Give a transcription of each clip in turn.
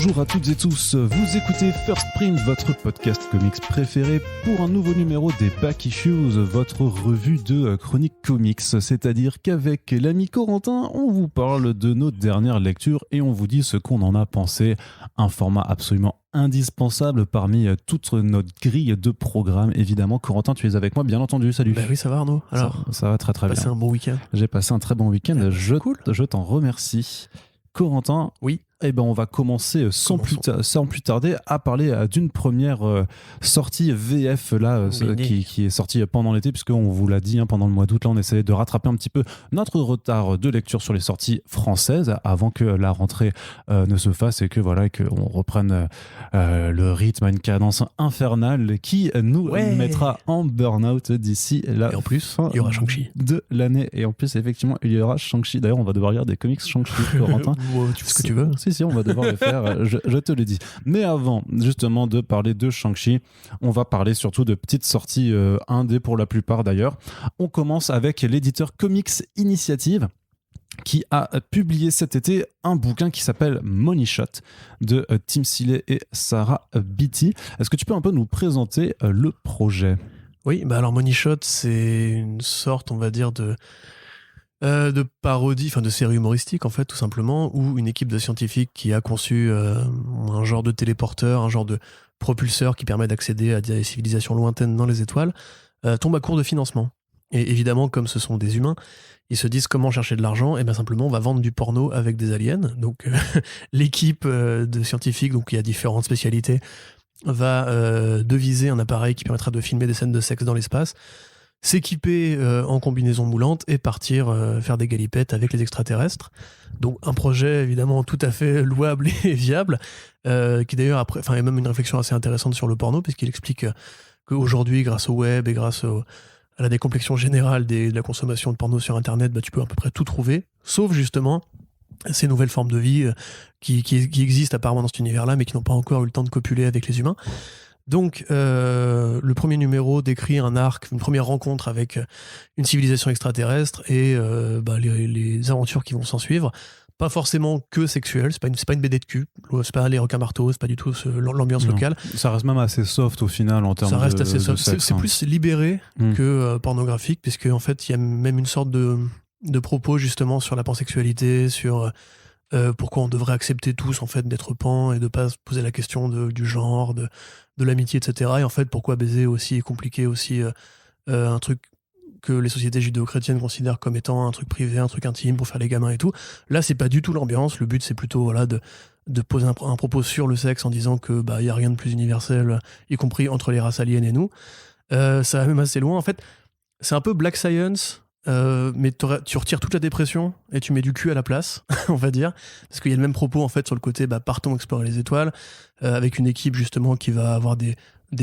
Bonjour à toutes et tous, vous écoutez First Print, votre podcast comics préféré pour un nouveau numéro des Back Issues, votre revue de chronique comics. C'est-à-dire qu'avec l'ami Corentin, on vous parle de nos dernières lectures et on vous dit ce qu'on en a pensé. Un format absolument indispensable parmi toute notre grille de programmes. Évidemment, Corentin, tu es avec moi, bien entendu. Salut. Bah oui, ça va Arnaud. Alors, ça va très très bien. Passé un bon week-end. J'ai passé un très bon week-end. Je t'en remercie. Corentin, oui. Eh ben, on va commencer sans plus tarder à parler d'une première sortie VF là, qui est sortie pendant l'été, puisqu'on vous l'a dit, pendant le mois d'août, là, on essayait de rattraper un petit peu notre retard de lecture sur les sorties françaises avant que la rentrée ne se fasse et que voilà, qu'on reprenne le rythme à une cadence infernale qui nous mettra en burn-out d'ici la et en plus, fin il y aura Shang-Chi de l'année. Et en plus, effectivement, il y aura Shang-Chi. D'ailleurs, on va devoir lire des comics Shang-Chi, Corentin. Tu fais ce que tu veux. Si, on va devoir le faire, je te le dis. Mais avant, justement, de parler de Shang-Chi, on va parler surtout de petites sorties indé pour la plupart d'ailleurs. On commence avec l'éditeur Comics Initiative qui a publié cet été un bouquin qui s'appelle Money Shot de Tim Seeley et Sarah Beatty. Est-ce que tu peux un peu nous présenter le projet ? Oui, bah alors Money Shot, c'est une sorte, on va dire, de parodie, enfin de série humoristique en fait, tout simplement, où une équipe de scientifiques qui a conçu un genre de téléporteur, un genre de propulseur qui permet d'accéder à des civilisations lointaines dans les étoiles, tombe à court de financement. Et évidemment, comme ce sont des humains, ils se disent comment chercher de l'argent, et bien simplement on va vendre du porno avec des aliens. Donc l'équipe de scientifiques, donc il y a différentes spécialités, va deviser un appareil qui permettra de filmer des scènes de sexe dans l'espace, s'équiper en combinaison moulante et partir faire des galipettes avec les extraterrestres. Donc un projet évidemment tout à fait louable et viable, qui d'ailleurs après, enfin, il y a même une réflexion assez intéressante sur le porno, puisqu'il explique qu'aujourd'hui, grâce au web et grâce à la décomplexion générale de la consommation de porno sur Internet, bah, tu peux à peu près tout trouver, sauf justement ces nouvelles formes de vie qui existent apparemment dans cet univers-là, mais qui n'ont pas encore eu le temps de copuler avec les humains. Donc, le premier numéro décrit un arc, une première rencontre avec une civilisation extraterrestre et les aventures qui vont s'en suivre. Pas forcément que sexuelles, c'est pas une BD de cul, c'est pas les requins marteaux, c'est pas du tout l'ambiance locale. Ça reste même assez soft au final en termes de. Ça reste assez soft. Sexe, c'est plus libéré que pornographique, puisque en fait, il y a même une sorte de propos justement sur la pansexualité, sur pourquoi on devrait accepter tous en fait d'être pan et de pas se poser la question du genre, de l'amitié, etc. Et en fait, pourquoi baiser aussi est compliqué, aussi un truc que les sociétés judéo-chrétiennes considèrent comme étant un truc privé, un truc intime pour faire les gamins et tout. Là, c'est pas du tout l'ambiance. Le but, c'est plutôt de poser un propos sur le sexe en disant que y a rien de plus universel, y compris entre les races aliens et nous. Ça va même assez loin. En fait, c'est un peu Black Science. Mais tu retires toute la dépression et tu mets du cul à la place, on va dire, parce qu'il y a le même propos en fait sur le côté partons explorer les étoiles, avec une équipe justement qui va avoir des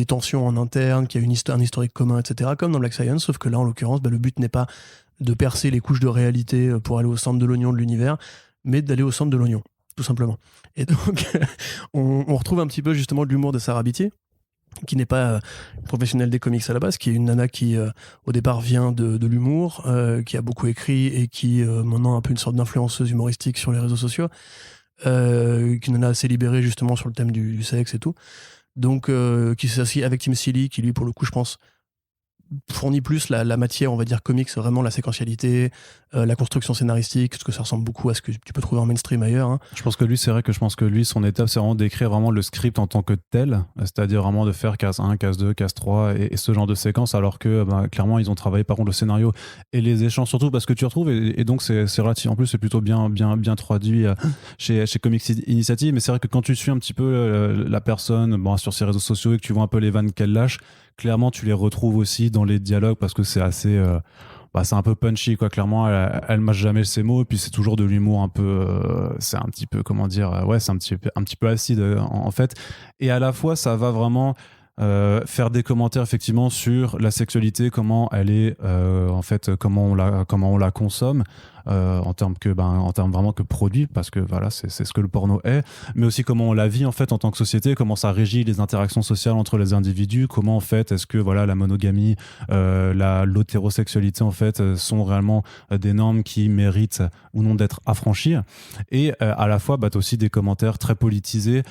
tensions en interne, qui a un historique commun, etc., comme dans Black Science, sauf que là en l'occurrence le but n'est pas de percer les couches de réalité pour aller au centre de l'oignon de l'univers, mais d'aller au centre de l'oignon, tout simplement. Et donc on retrouve un petit peu justement de l'humour de Sarah Beatty, qui n'est pas professionnelle des comics à la base, qui est une nana qui au départ vient de l'humour, qui a beaucoup écrit et qui maintenant a un peu une sorte d'influenceuse humoristique sur les réseaux sociaux, qui est une nana assez libérée justement sur le thème du sexe et tout, donc qui s'associe avec Tim Seeley, qui lui pour le coup je pense fournit plus la matière, on va dire comics, vraiment la séquentialité, la construction scénaristique, parce que ça ressemble beaucoup à ce que tu peux trouver en mainstream ailleurs. Hein. Je pense que lui, son étape, c'est vraiment d'écrire vraiment le script en tant que tel, c'est-à-dire vraiment de faire case 1, case 2, case 3 et ce genre de séquence, alors que clairement, ils ont travaillé par contre le scénario et les échanges, surtout parce que tu retrouves, et donc c'est relatif, en plus c'est plutôt bien traduit chez Comics Initiative, mais c'est vrai que quand tu suis un petit peu la personne sur ses réseaux sociaux et que tu vois un peu les vannes qu'elle lâche, clairement tu les retrouves aussi dans les dialogues parce que c'est assez c'est un peu punchy quoi. Clairement elle mâche jamais ses mots et puis c'est toujours de l'humour un peu c'est un petit peu comment dire c'est un petit peu acide en fait, et à la fois ça va vraiment faire des commentaires effectivement sur la sexualité, comment elle est en fait, comment on la consomme, en termes vraiment que produit, parce que voilà, c'est ce que le porno est, mais aussi comment on la vit en fait en tant que société, comment ça régit les interactions sociales entre les individus, comment en fait est-ce que voilà la monogamie, l'hétérosexualité en fait sont réellement des normes qui méritent ou non d'être affranchies. Et à la fois t'as aussi des commentaires très politisés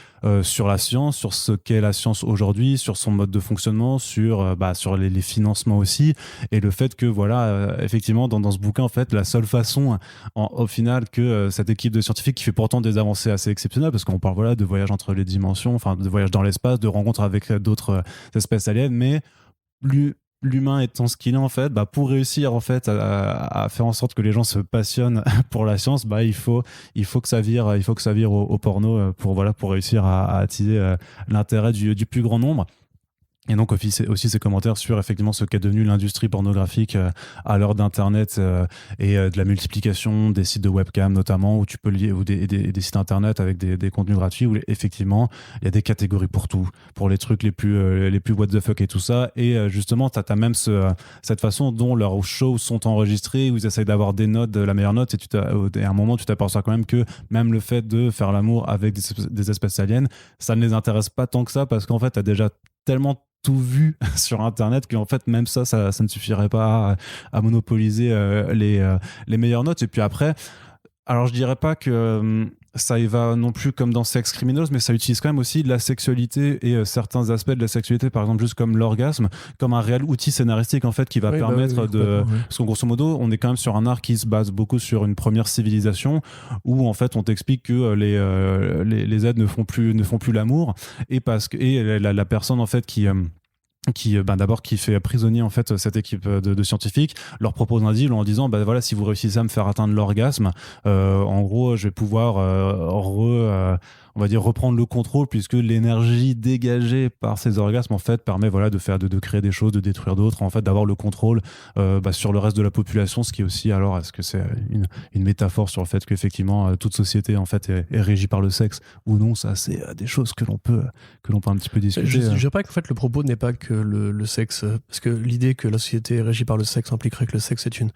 sur la science, sur ce qu'est la science aujourd'hui, sur son mode de fonctionnement, sur les financements aussi, et le fait que voilà effectivement dans ce bouquin en fait la seule façon au final que cette équipe de scientifiques qui fait pourtant des avancées assez exceptionnelles, parce qu'on parle voilà de voyages entre les dimensions, enfin de voyages dans l'espace, de rencontres avec d'autres espèces aliens, mais l'humain étant ce qu'il est en fait, pour réussir en fait à faire en sorte que les gens se passionnent pour la science, il faut que ça vire au porno pour réussir à attiser l'intérêt du plus grand nombre. Et donc aussi ces commentaires sur effectivement ce qu'est devenu l'industrie pornographique à l'heure d'internet et de la multiplication des sites de webcam notamment, où tu peux lier, ou des sites internet avec des contenus gratuits, où effectivement il y a des catégories pour tout, pour les trucs les plus what the fuck et tout ça. Et justement t'as même cette façon dont leurs shows sont enregistrés, où ils essayent d'avoir des notes, de la meilleure note, et à un moment tu t'aperçois quand même que même le fait de faire l'amour avec des espèces aliens, ça ne les intéresse pas tant que ça, parce qu'en fait t'as déjà tellement tout vu sur internet qu'en fait même ça ne suffirait pas à monopoliser les meilleures notes. Et puis après, alors je dirais pas que ça y va non plus comme dans Sex Criminals, mais ça utilise quand même aussi de la sexualité et certains aspects de la sexualité, par exemple juste comme l'orgasme, comme un réel outil scénaristique en fait qui va permettre de... Parce qu'en grosso modo, on est quand même sur un art qui se base beaucoup sur une première civilisation où en fait on t'explique que les êtres ne font plus l'amour, et la personne en fait qui d'abord qui fait prisonnier en fait cette équipe de scientifiques leur propose un deal en disant voilà, si vous réussissez à me faire atteindre l'orgasme, en gros je vais pouvoir on va dire reprendre le contrôle, puisque l'énergie dégagée par ces orgasmes en fait permet voilà de créer des choses, de détruire d'autres, en fait d'avoir le contrôle sur le reste de la population. Ce qui est aussi, alors est-ce que c'est une métaphore sur le fait qu'effectivement toute société en fait est régie par le sexe ou non? Ça c'est des choses que l'on peut un petit peu discuter. Je dirais pas qu'en fait le propos n'est pas que le sexe, parce que l'idée que la société est régie par le sexe impliquerait que le sexe est une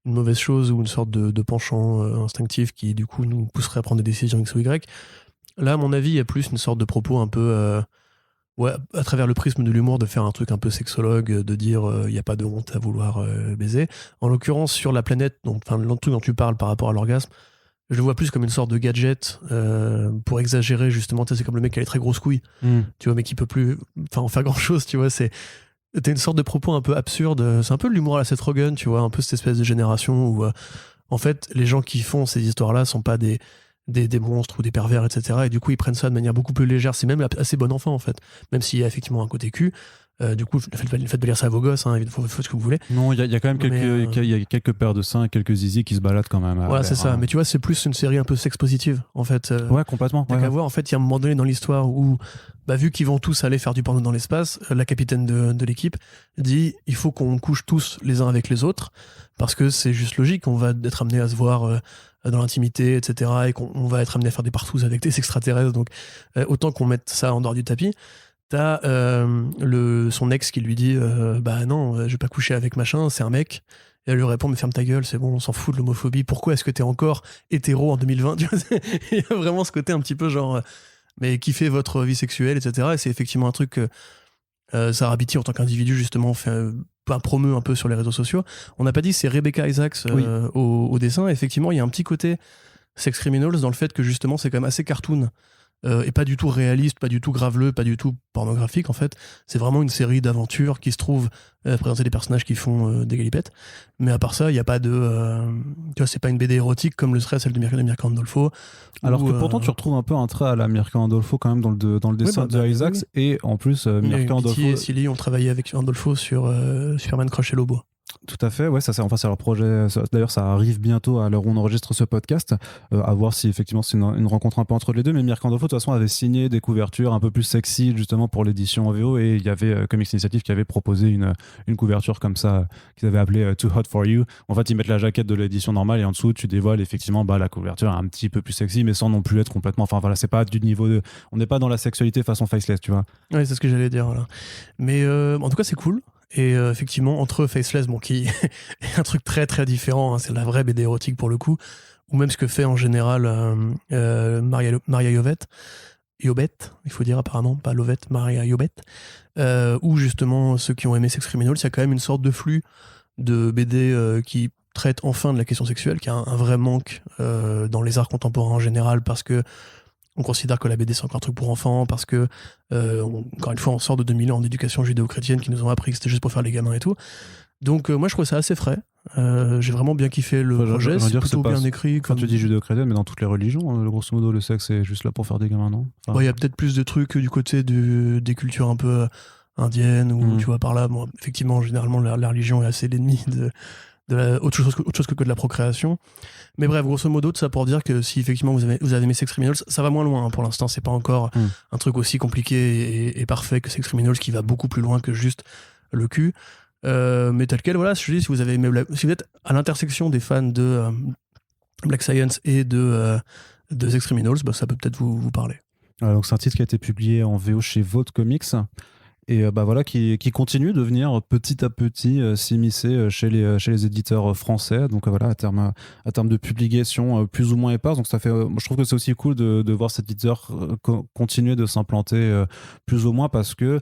mauvaise chose ou une sorte de penchant instinctif qui du coup nous pousserait à prendre des décisions X ou Y. Là, à mon avis, il y a plus une sorte de propos un peu, à travers le prisme de l'humour, de faire un truc un peu sexologue, de dire il n'y a pas de honte à vouloir baiser. En l'occurrence, sur la planète, le truc dont tu parles par rapport à l'orgasme, je le vois plus comme une sorte de gadget pour exagérer, justement. C'est comme le mec qui a les très grosses couilles, tu vois, mais qui peut plus en faire grand chose, tu vois. T'as une sorte de propos un peu absurde. C'est un peu l'humour à la Seth Rogen, tu vois, un peu cette espèce de génération où, en fait, les gens qui font ces histoires-là sont pas des monstres ou des pervers, etc. Et du coup, ils prennent ça de manière beaucoup plus légère. C'est même assez bon enfant, en fait. Même s'il y a effectivement un côté cul. Du coup, faites de lire ça à vos gosses, hein, faites ce que vous voulez. Non, il y a quand même quelques paires de seins, quelques zizi qui se baladent quand même. Voilà, c'est ça. Hein. Mais tu vois, c'est plus une série un peu sexe positive, en fait. Ouais, complètement. T'as qu'à voir, en fait, il y a un moment donné dans l'histoire où, vu qu'ils vont tous aller faire du porno dans l'espace, la capitaine de l'équipe dit il faut qu'on couche tous les uns avec les autres, parce que c'est juste logique, on va être amené à se voir dans l'intimité, etc. Et qu'on va être amené à faire des partouzes avec des extraterrestres. Donc, autant qu'on mette ça en dehors du tapis. T'as son ex qui lui dit non, je vais pas coucher avec machin, c'est un mec. Et elle lui répond mais ferme ta gueule, c'est bon, on s'en fout de l'homophobie, pourquoi est-ce que t'es encore hétéro en 2020? Tu vois, il y a vraiment ce côté un petit peu genre mais kiffez votre vie sexuelle, etc. Et c'est effectivement un truc que Sarah Beatty en tant qu'individu justement promeut un peu sur les réseaux sociaux. On n'a pas dit, c'est Rebecca Isaacs au dessin. Effectivement, il y a un petit côté Sex Criminals dans le fait que justement c'est quand même assez cartoon. Et pas du tout réaliste, pas du tout graveleux, pas du tout pornographique en fait. C'est vraiment une série d'aventures qui se trouve présenter des personnages qui font des galipettes. Mais à part ça, il n'y a pas de... tu vois, c'est pas une BD érotique comme le serait celle de Mirka Andolfo. Alors que pourtant tu retrouves un peu un trait à la Mirka Andolfo quand même dans le dessin de Isaacs. Oui. Et en plus, Mirka Andolfo... et Silly ont travaillé avec Andolfo sur Superman Crush et Lobo. Tout à fait, ouais, ça c'est leur projet. D'ailleurs, ça arrive bientôt à l'heure où on enregistre ce podcast. À voir si effectivement c'est une rencontre un peu entre les deux. Mais Mirka Andolfo, de toute façon, avait signé des couvertures un peu plus sexy justement pour l'édition en VO. Et il y avait Comics Initiative qui avait proposé une couverture comme ça qu'ils avaient appelée Too Hot for You. En fait, ils mettent la jaquette de l'édition normale et en dessous, tu dévoiles effectivement la couverture un petit peu plus sexy, mais sans non plus être complètement. Enfin voilà, c'est pas du niveau de. On n'est pas dans la sexualité façon faceless, tu vois. Oui, c'est ce que j'allais dire. Voilà. Mais en tout cas, c'est cool. Et effectivement, entre Faceless, bon, qui est un truc très très différent, hein, c'est la vraie BD érotique pour le coup, ou même ce que fait en général Maria Jovette, il faut dire apparemment, pas Lovette, Maria Jovette, ou justement ceux qui ont aimé Sex Criminals, il y a quand même une sorte de flux de BD qui traite enfin de la question sexuelle, qui a un vrai manque dans les arts contemporains en général, parce que on considère que la BD c'est encore un truc pour enfants, parce que encore une fois on sort de 2000 ans d'éducation judéo-chrétienne qui nous ont appris que c'était juste pour faire les gamins et tout. Donc moi je trouve ça assez frais. J'ai vraiment bien kiffé le projet, c'est plutôt bien écrit. Quand tu dis judéo-chrétienne, mais dans toutes les religions, grosso modo, le sexe c'est juste là pour faire des gamins, non? Il y a peut-être plus de trucs du côté des cultures un peu indiennes, ou tu vois par là, bon, effectivement, généralement la religion est assez l'ennemi de autre chose que de la procréation. Mais bref, grosso modo, tout ça pour dire que si effectivement vous avez aimé Sex Criminals, ça va moins loin, hein. Pour l'instant, c'est pas encore un truc aussi compliqué et parfait que Sex Criminals, qui va beaucoup plus loin que juste le cul. Mais tel quel, voilà, je dis, si vous avez aimé si vous êtes à l'intersection des fans de Black Science et de Sex Criminals, bah, ça peut peut-être vous parler. Donc c'est un titre qui a été publié en VO chez Vault Comics. Et voilà, qui continue de venir petit à petit s'immiscer chez les éditeurs français. Donc voilà, à terme de publication plus ou moins éparse. Donc ça fait, je trouve que c'est aussi cool de voir cet éditeur continuer de s'implanter plus ou moins, parce que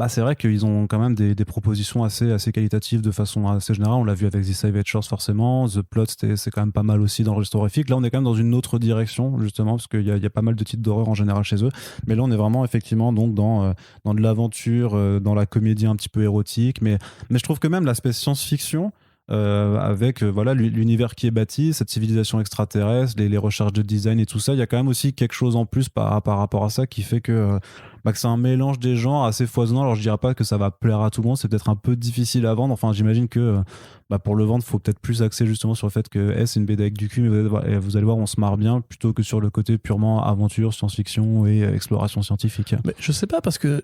c'est vrai qu'ils ont quand même des propositions assez qualitatives de façon assez générale. On l'a vu avec The Savage Shores forcément. The Plot, c'est quand même pas mal aussi dans le registre horrifique. Là, on est quand même dans une autre direction, justement, parce qu'il y a pas mal de titres d'horreur en général chez eux. Mais là, on est vraiment effectivement donc dans de l'aventure, dans la comédie un petit peu érotique. Mais je trouve que même l'aspect science-fiction, avec voilà l'univers qui est bâti, cette civilisation extraterrestre, les recherches de design et tout ça, il y a quand même aussi quelque chose en plus par rapport à ça, qui fait que c'est un mélange des genres assez foisonnant. Alors je dirais pas que ça va plaire à tout le monde, c'est peut-être un peu difficile à vendre. Enfin, j'imagine que pour le vendre, il faut peut-être plus axer justement sur le fait que c'est une BD avec du cul, mais vous allez voir, on se marre bien, plutôt que sur le côté purement aventure, science-fiction et exploration scientifique. Mais je sais pas, parce que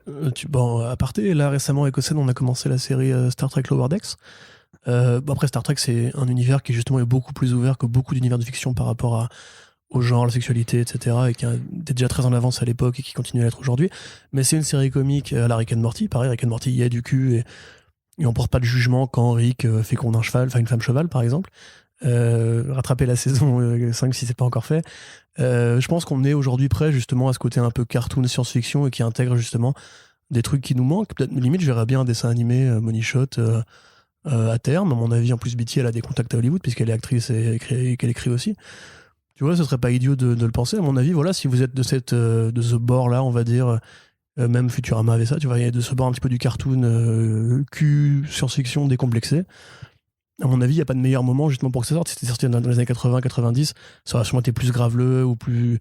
à parté, là récemment avec Océane, on a commencé la série Star Trek Lower Decks. Après, Star Trek, c'est un univers qui justement est beaucoup plus ouvert que beaucoup d'univers de fiction par rapport au genre, la sexualité, etc., et qui était déjà très en avance à l'époque et qui continue à l'être aujourd'hui. Mais c'est une série comique à la Rick and Morty. Pareil, Rick and Morty, il y a du cul, et on porte pas de jugement quand Rick féconde un cheval, enfin une femme cheval, par exemple. Rattraper la saison 5 si c'est pas encore fait. Je pense qu'on est aujourd'hui prêt justement à ce côté un peu cartoon science-fiction, et qui intègre justement des trucs qui nous manquent. Peut-être, limite, je verrais bien un dessin animé Money Shot à terme. À mon avis, en plus, Beatty, elle a des contacts à Hollywood puisqu'elle est actrice et qu'elle écrit aussi. Tu vois, ce serait pas idiot de le penser. À mon avis, voilà, si vous êtes de ce bord-là, on va dire, même Futurama avait ça, tu vois, il y a de ce bord un petit peu du cartoon cul, science-fiction décomplexé. À mon avis, il n'y a pas de meilleur moment justement pour que ça sorte. Si c'était sorti dans les années 80-90, ça aurait sûrement été plus graveleux, ou plus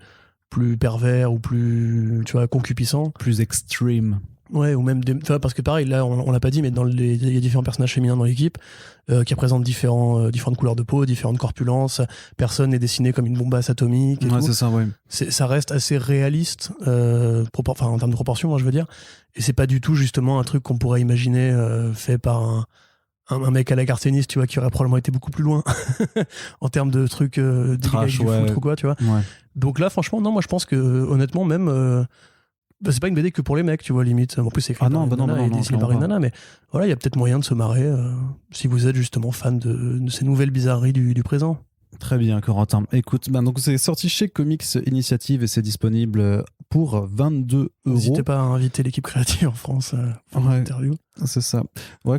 pervers, ou plus, tu vois, concupissant. Plus extreme. Ouais, ou même parce que pareil, là on l'a pas dit, mais il y a différents personnages féminins dans l'équipe qui représentent différentes couleurs de peau, différentes corpulences. Personne n'est dessiné comme une bombasse atomique et ouais, tout. c'est ça, ouais. Ça reste assez réaliste en termes de proportion, moi je veux dire, et c'est pas du tout justement un truc qu'on pourrait imaginer fait par un mec à la cartooniste, tu vois, qui aurait probablement été beaucoup plus loin en termes de trucs trash, du foot ou quoi, tu vois. Ouais. Donc là, franchement, non, moi je pense que honnêtement, même c'est pas une BD que pour les mecs, tu vois, limite. En plus, c'est écrit par une nana et dessiné par une nana, mais voilà, il y a peut-être moyen de se marrer si vous êtes justement fan de ces nouvelles bizarreries du présent. Très bien, Corentin. Écoute, donc c'est sorti chez Comics Initiative et c'est disponible pour 22 €. N'hésitez pas à inviter l'équipe créative en France pour l'interview. C'est ça. Ouais,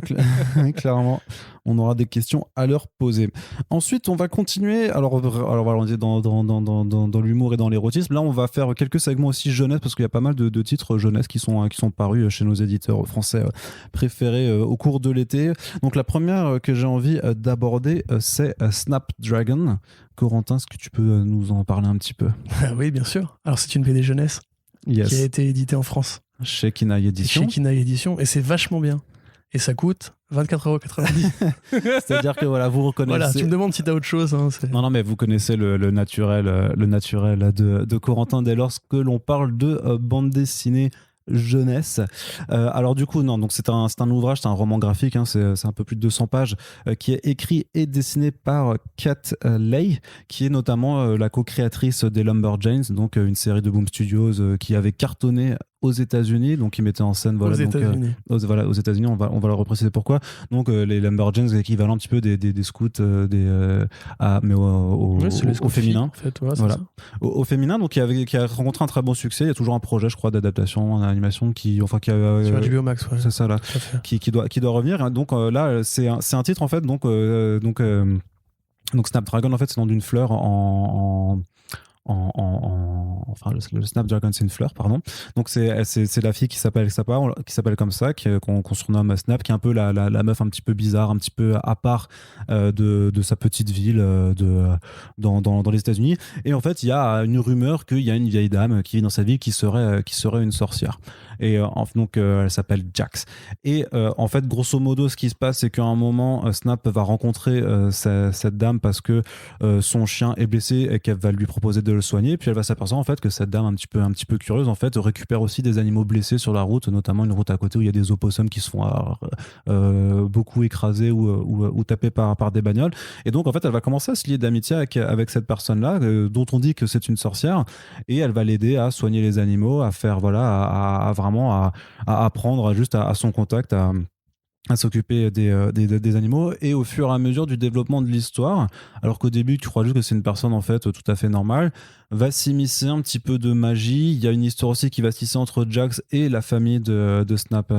clairement, on aura des questions à leur poser. Ensuite, on va continuer. Alors voilà, on est dans l'humour et dans l'érotisme. Là, on va faire quelques segments aussi jeunesse, parce qu'il y a pas mal de titres jeunesse qui sont parus chez nos éditeurs français préférés au cours de l'été. Donc la première que j'ai envie d'aborder, c'est Snapdragon. Corentin, est-ce que tu peux nous en parler un petit peu? Oui, bien sûr. Alors c'est une BD jeunesse qui a été éditée en France. Chez Kinaï Édition. Chez Kinaï Édition, et c'est vachement bien. Et ça coûte 24,90 €. C'est-à-dire que voilà, vous reconnaissez. Voilà, tu me demandes si t'as autre chose. Hein, non, mais vous connaissez le naturel de Corentin dès lors que l'on parle de bande dessinée jeunesse. Alors du coup, non, donc c'est un ouvrage, c'est un roman graphique, hein, c'est un peu plus de 200 pages, qui est écrit et dessiné par Kat Leigh, qui est notamment la co-créatrice des Lumberjanes, donc une série de Boom Studios qui avait cartonné aux États-Unis, donc ils mettaient en scène Aux États-Unis. Aux États-Unis, on va leur repréciser pourquoi. Donc les Lumberjanes, l'équivalent un petit peu des scouts, mais au féminin. En fait, ouais, voilà. ça. Au féminin, donc qui a rencontré un très bon succès. Il y a toujours un projet, je crois, d'adaptation en animation Sur HBO Max, ouais. C'est ça là, qui doit revenir. Donc là, c'est un titre en fait, donc Snapdragon en fait, c'est le nom d'une fleur enfin le Snapdragon c'est une fleur, pardon. Donc c'est la fille qui s'appelle comme ça, qu'on surnomme Snap, qui est un peu la meuf un petit peu bizarre, un petit peu à part de sa petite ville dans les États-Unis. Et en fait il y a une rumeur qu'il y a une vieille dame qui vit dans sa ville qui serait une sorcière. Et donc elle s'appelle Jax. Et en fait grosso modo ce qui se passe, c'est qu'à un moment Snap va rencontrer cette dame parce que son chien est blessé et qu'elle va lui proposer de le soigner. Puis elle va s'apercevoir en fait que cette dame un petit peu curieuse en fait récupère aussi des animaux blessés sur la route, notamment une route à côté où il y a des opossums qui se font beaucoup écraser ou taper par des bagnoles. Et donc en fait elle va commencer à se lier d'amitié avec cette personne-là dont on dit que c'est une sorcière, et elle va l'aider à soigner les animaux, à faire à vraiment à apprendre juste à son contact à s'occuper des animaux. Et au fur et à mesure du développement de l'histoire, alors qu'au début tu crois juste que c'est une personne en fait tout à fait normale, va s'immiscer un petit peu de magie. Il y a une histoire aussi qui va se tisser entre Jax et la famille de Snap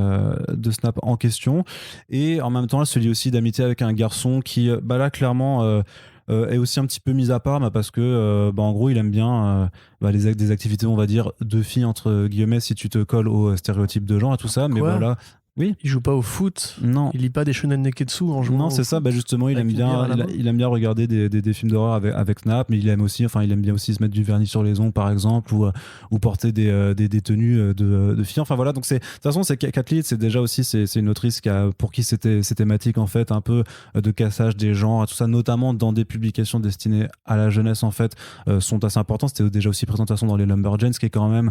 en question, et en même temps elle se lie aussi d'amitié avec un garçon qui là clairement est aussi un petit peu mis à part, parce que en gros il aime bien des activités on va dire de filles entre guillemets, si tu te colles aux stéréotypes de genre et tout ça. Mais Quoi, voilà. Oui. Il joue pas au foot. Non. Il lit pas des shonen neketsu en jouant. Non, c'est ça. Justement, il aime bien regarder des films d'horreur avec Snap, mais il aime bien aussi se mettre du vernis sur les ongles, par exemple, ou porter des tenues de filles. Enfin voilà. Donc de toute façon, c'est Cat Lead, c'est déjà aussi c'est une autrice pour qui ces thématiques en fait un peu de cassage des genres, tout ça, notamment dans des publications destinées à la jeunesse en fait, sont assez importantes. C'était déjà aussi présentation dans les Lumberjanes, qui est quand même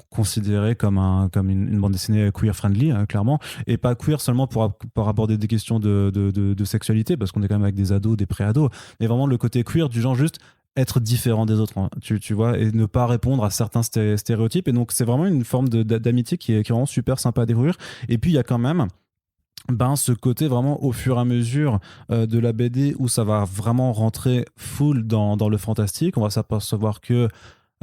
considéré comme une bande dessinée queer friendly, clairement, et pas queer seulement pour aborder des questions de sexualité, parce qu'on est quand même avec des ados, des pré-ados, mais vraiment le côté queer du genre juste être différent des autres, hein, tu vois, et ne pas répondre à certains stéréotypes. Et donc c'est vraiment une forme d'amitié qui est vraiment super sympa à découvrir. Et puis il y a quand même ce côté vraiment au fur et à mesure de la BD où ça va vraiment rentrer full dans le fantastique. On va s'apercevoir que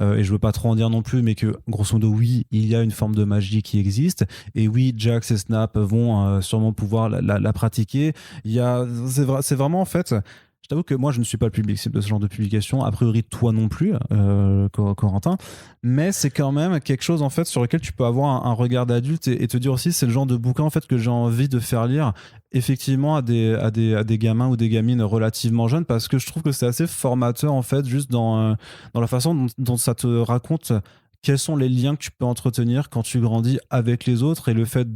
et je veux pas trop en dire non plus, mais que grosso modo oui, il y a une forme de magie qui existe, et oui, Jax et Snap vont sûrement pouvoir la pratiquer. C'est vraiment en fait, je t'avoue que moi je ne suis pas le public cible de ce genre de publication, a priori toi non plus, Corentin, mais c'est quand même quelque chose en fait sur lequel tu peux avoir un regard d'adulte, et te dire aussi c'est le genre de bouquin en fait que j'ai envie de faire lire effectivement à des gamins ou des gamines relativement jeunes, parce que je trouve que c'est assez formateur en fait, juste dans la façon dont ça te raconte quels sont les liens que tu peux entretenir quand tu grandis avec les autres, et le fait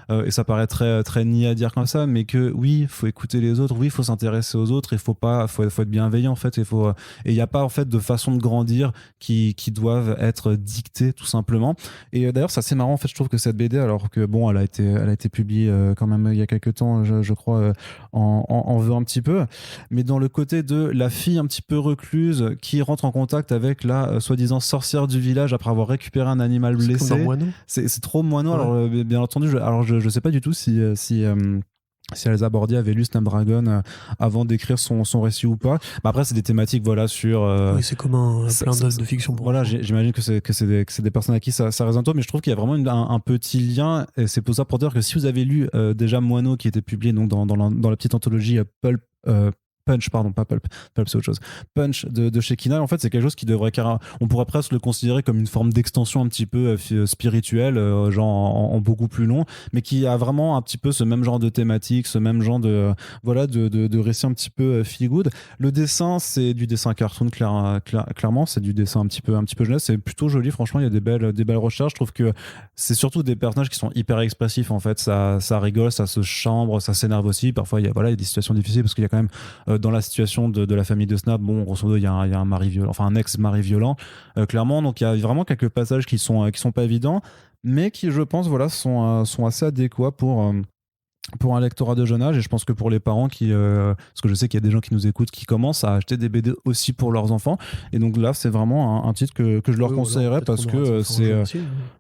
et ça paraît très, très niais à dire comme ça, mais que oui, il faut écouter les autres, oui, il faut s'intéresser aux autres, il faut être bienveillant en fait, et il n'y a pas en fait de façon de grandir qui doivent être dictées tout simplement. Et d'ailleurs c'est assez marrant en fait, je trouve que cette BD, alors que bon, elle a été publiée quand même il y a quelques temps, je crois, en veut un petit peu, mais dans le côté de la fille un petit peu recluse qui rentre en contact avec la soi-disant sorcière du village après avoir récupéré un animal blessé. C'est trop moineau. Ouais. Alors bien entendu, je sais pas du tout si Elsa Bordier avait lu Snapdragon avant d'écrire son récit ou pas. Après c'est des thématiques sur oui, c'est commun, plein d'œuvres de fiction pour voilà, j'imagine que c'est des personnes à qui ça résonne, mais je trouve qu'il y a vraiment un petit lien, et c'est pour ça, pour dire que si vous avez lu déjà Moineau, qui était publié donc dans la petite anthologie Pulp Punch, pardon, pas Pulp, Pulp c'est autre chose. Punch de chez Kinaï, en fait, c'est quelque chose qui devrait on pourrait presque le considérer comme une forme d'extension un petit peu spirituelle, genre en beaucoup plus long, mais qui a vraiment un petit peu ce même genre de thématique, ce même genre de récit un petit peu feel good. Le dessin, c'est du dessin cartoon, clairement, c'est du dessin un petit peu jeunesse, c'est plutôt joli, franchement, il y a des belles recherches. Je trouve que c'est surtout des personnages qui sont hyper expressifs, en fait, ça rigole, ça se chambre, ça s'énerve aussi, parfois il y a des situations difficiles, parce qu'il y a quand même dans la situation de la famille de Snap, bon, grosso modo, il y a un mari violent, enfin un ex-mari violent, clairement. Donc il y a vraiment quelques passages qui sont pas évidents, mais qui, je pense, sont assez adéquats pour un lectorat de jeune âge, et je pense que pour les parents parce que je sais qu'il y a des gens qui nous écoutent qui commencent à acheter des BD aussi pour leurs enfants, et donc là c'est vraiment un titre que je leur conseillerais parce que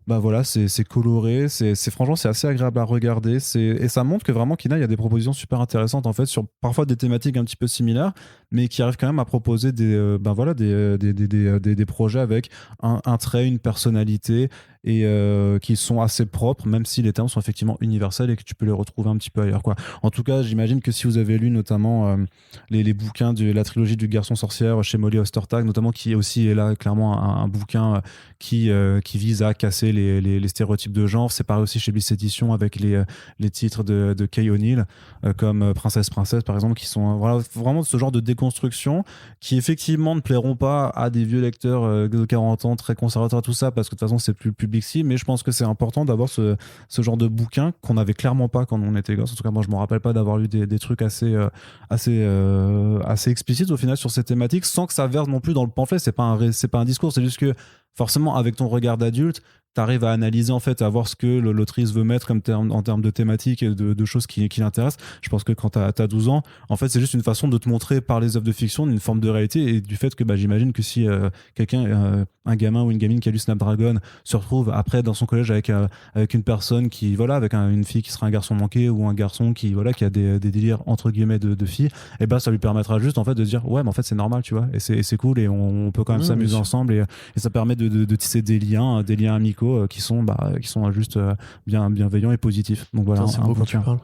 bah voilà, c'est coloré, franchement c'est assez agréable à regarder, et ça montre que vraiment Kina, il y a des propositions super intéressantes en fait sur parfois des thématiques un petit peu similaires, mais qui arrivent quand même à proposer ben voilà, des projets avec un trait, une personnalité, et qui sont assez propres, même si les termes sont effectivement universels et que tu peux les retrouver un petit peu ailleurs, quoi. En tout cas, j'imagine que si vous avez lu notamment les bouquins de la trilogie du Garçon sorcière chez Molly Ostertag, notamment, qui aussi est là clairement un bouquin qui vise à casser les stéréotypes de genre. C'est pareil aussi chez Bliss Edition avec les titres de Kay O'Neill, comme Princesse par exemple, qui sont voilà, vraiment ce genre de déconstruction qui effectivement ne plairont pas à des vieux lecteurs de 40 ans très conservateurs, tout ça, parce que de toute façon c'est plus le public cible, mais je pense que c'est important d'avoir ce genre de bouquin qu'on n'avait clairement pas quand on était gosse. En tout cas, moi je me rappelle pas d'avoir lu des trucs assez explicites au final sur ces thématiques, sans que ça verse non plus dans le pamphlet. C'est pas un discours, c'est juste que forcément avec ton regard d'adulte, t'arrives à analyser en fait, à voir ce que l'autrice veut mettre en termes de thématiques et de choses qui l'intéressent. Je pense que quand t'as 12 ans, en fait c'est juste une façon de te montrer par les œuvres de fiction une forme de réalité, et du fait que j'imagine que si quelqu'un, un gamin ou une gamine qui a lu Snapdragon se retrouve après dans son collège avec une personne qui, voilà, avec une fille qui sera un garçon manqué, ou un garçon qui, voilà, qui a des délires entre guillemets de filles, et ben ça lui permettra juste en fait de se dire ouais mais en fait c'est normal, tu vois, et c'est cool, et on peut quand même s'amuser ensemble, et ça permet de tisser des liens amicaux qui sont juste bienveillants et positifs. Donc voilà, c'est beau quand tu parles.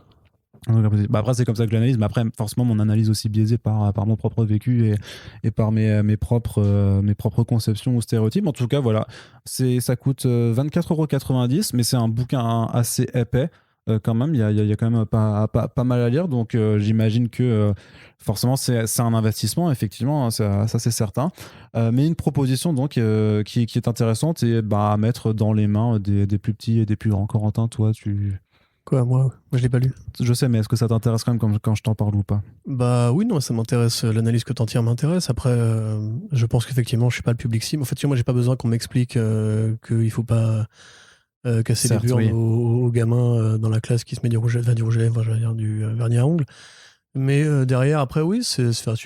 Après c'est comme ça que je l'analyse, mais après forcément mon analyse aussi biaisée par mon propre vécu et par mes propres conceptions ou stéréotypes. En tout cas voilà, ça coûte 24,90 €, mais c'est un bouquin assez épais. Quand même, il y a quand même pas mal à lire, donc j'imagine que forcément c'est un investissement, effectivement, hein, ça c'est certain, mais une proposition donc qui est intéressante, et à mettre dans les mains des plus petits et des plus grands. Corentin, toi Quoi, moi je l'ai pas lu. je sais, mais est-ce que ça t'intéresse quand même quand je t'en parle ou pas? Bah oui, non, ça m'intéresse, l'analyse que t'en tires m'intéresse. Après, je pense qu'effectivement je suis pas le public cible. En fait, tu vois, moi j'ai pas besoin qu'on m'explique qu'il faut pas casser les burnes aux gamins dans la classe qui se met du rouge à lèvres, je veux dire du vernis à ongles. Mais derrière, après, oui,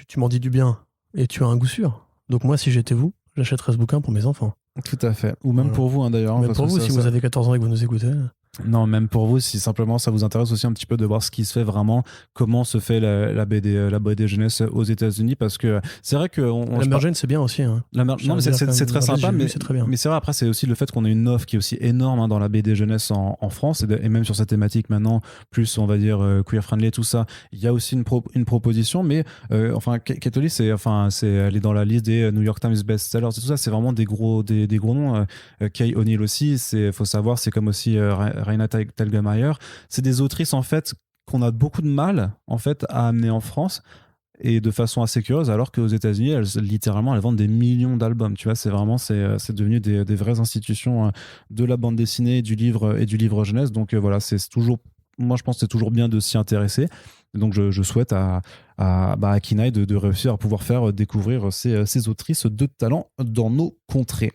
tu m'en dis du bien et tu as un goût sûr. Donc moi, si j'étais vous, j'achèterais ce bouquin pour mes enfants. Tout à fait. Ou même pour vous, hein, d'ailleurs. Même pour vous, si vous avez 14 ans et que vous nous écoutez. Non, même pour vous, si simplement ça vous intéresse aussi un petit peu de voir ce qui se fait vraiment, comment se fait la BD jeunesse aux États-Unis, parce que c'est vrai que la Mergène, c'est bien aussi. Hein. Non, mais c'est très sympa, mais c'est très bien. Mais c'est vrai, après c'est aussi le fait qu'on ait une offre qui est aussi énorme, hein, dans la BD jeunesse en France, et même sur cette thématique maintenant, plus on va dire queer friendly et tout ça. Il y a aussi une proposition, mais enfin Ketoli, elle est dans la liste des New York Times best-sellers et tout ça. C'est vraiment des gros noms. Kay O'Neill aussi, faut savoir, c'est comme aussi Raina Telgemeier. C'est des autrices en fait qu'on a beaucoup de mal en fait à amener en France, et de façon assez curieuse, alors qu'aux États-Unis elles vendent des millions d'albums, tu vois. C'est devenu des vraies institutions de la bande dessinée et du livre jeunesse. Donc voilà, moi je pense que c'est toujours bien de s'y intéresser. Donc je souhaite à Kinaï de réussir à pouvoir faire découvrir ces autrices de talent dans nos contrées.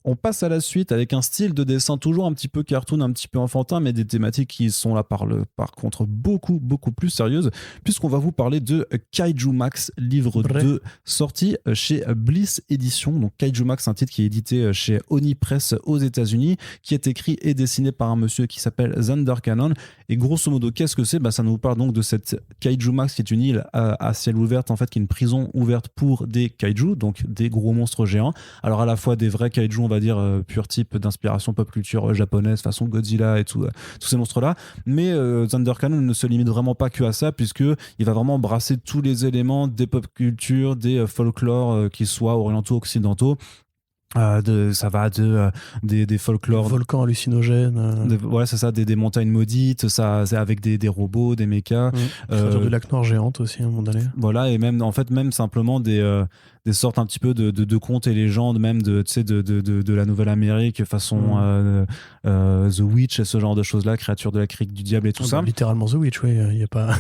On passe à la suite avec un style de dessin toujours un petit peu cartoon, un petit peu enfantin, mais des thématiques qui sont là par contre beaucoup, beaucoup plus sérieuses, puisqu'on va vous parler de Kaiju Max, livre 2, sorti chez Bliss Edition. Donc Kaiju Max, un titre qui est édité chez Oni Press aux États-Unis, qui est écrit et dessiné par un monsieur qui s'appelle Zander Cannon. Et grosso modo, qu'est-ce que c'est ? Ça nous parle donc de cette Kaiju Max, qui est une île à ciel ouvert, en fait, qui est une prison ouverte pour des kaiju, donc des gros monstres géants. Alors à la fois des vrais kaiju, on va dire pur type d'inspiration pop culture japonaise, façon Godzilla et tous ces monstres-là. Mais Zander Cannon ne se limite vraiment pas que à ça, puisqu'il va vraiment brasser tous les éléments des pop culture, des folklores, qu'ils soient orientaux, occidentaux. Ça va des folklores, des volcans hallucinogènes, ouais, c'est ça, des montagnes maudites, ça, c'est avec des robots, des mechas, créatures du lac Noir géante aussi à un moment donné. Voilà, et même simplement des sortes un petit peu de contes et légendes, même de la Nouvelle-Amérique, façon The Witch et ce genre de choses là, créatures de la crique du diable et tout ça. Littéralement The Witch, oui, il y a pas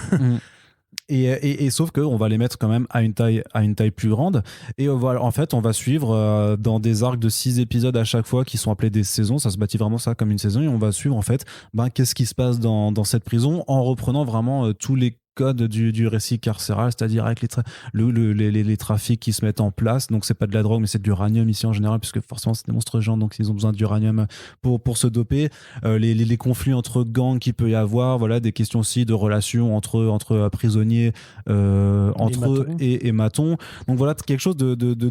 Et sauf qu'on va les mettre quand même à une taille plus grande. Et voilà, en fait, on va suivre dans des arcs de 6 épisodes à chaque fois qui sont appelés des saisons. Ça se bâtit vraiment ça comme une saison. Et on va suivre en fait qu'est-ce qui se passe dans cette prison en reprenant vraiment tous les codes du récit carcéral, c'est-à-dire avec les trafics qui se mettent en place. Donc c'est pas de la drogue, mais c'est de l'uranium ici en général, puisque forcément c'est des monstres géants, donc ils ont besoin d'uranium pour se doper. Les conflits entre gangs qu'il peut y avoir, voilà, des questions aussi de relations entre prisonniers, entre eux et matons. Donc voilà, quelque chose de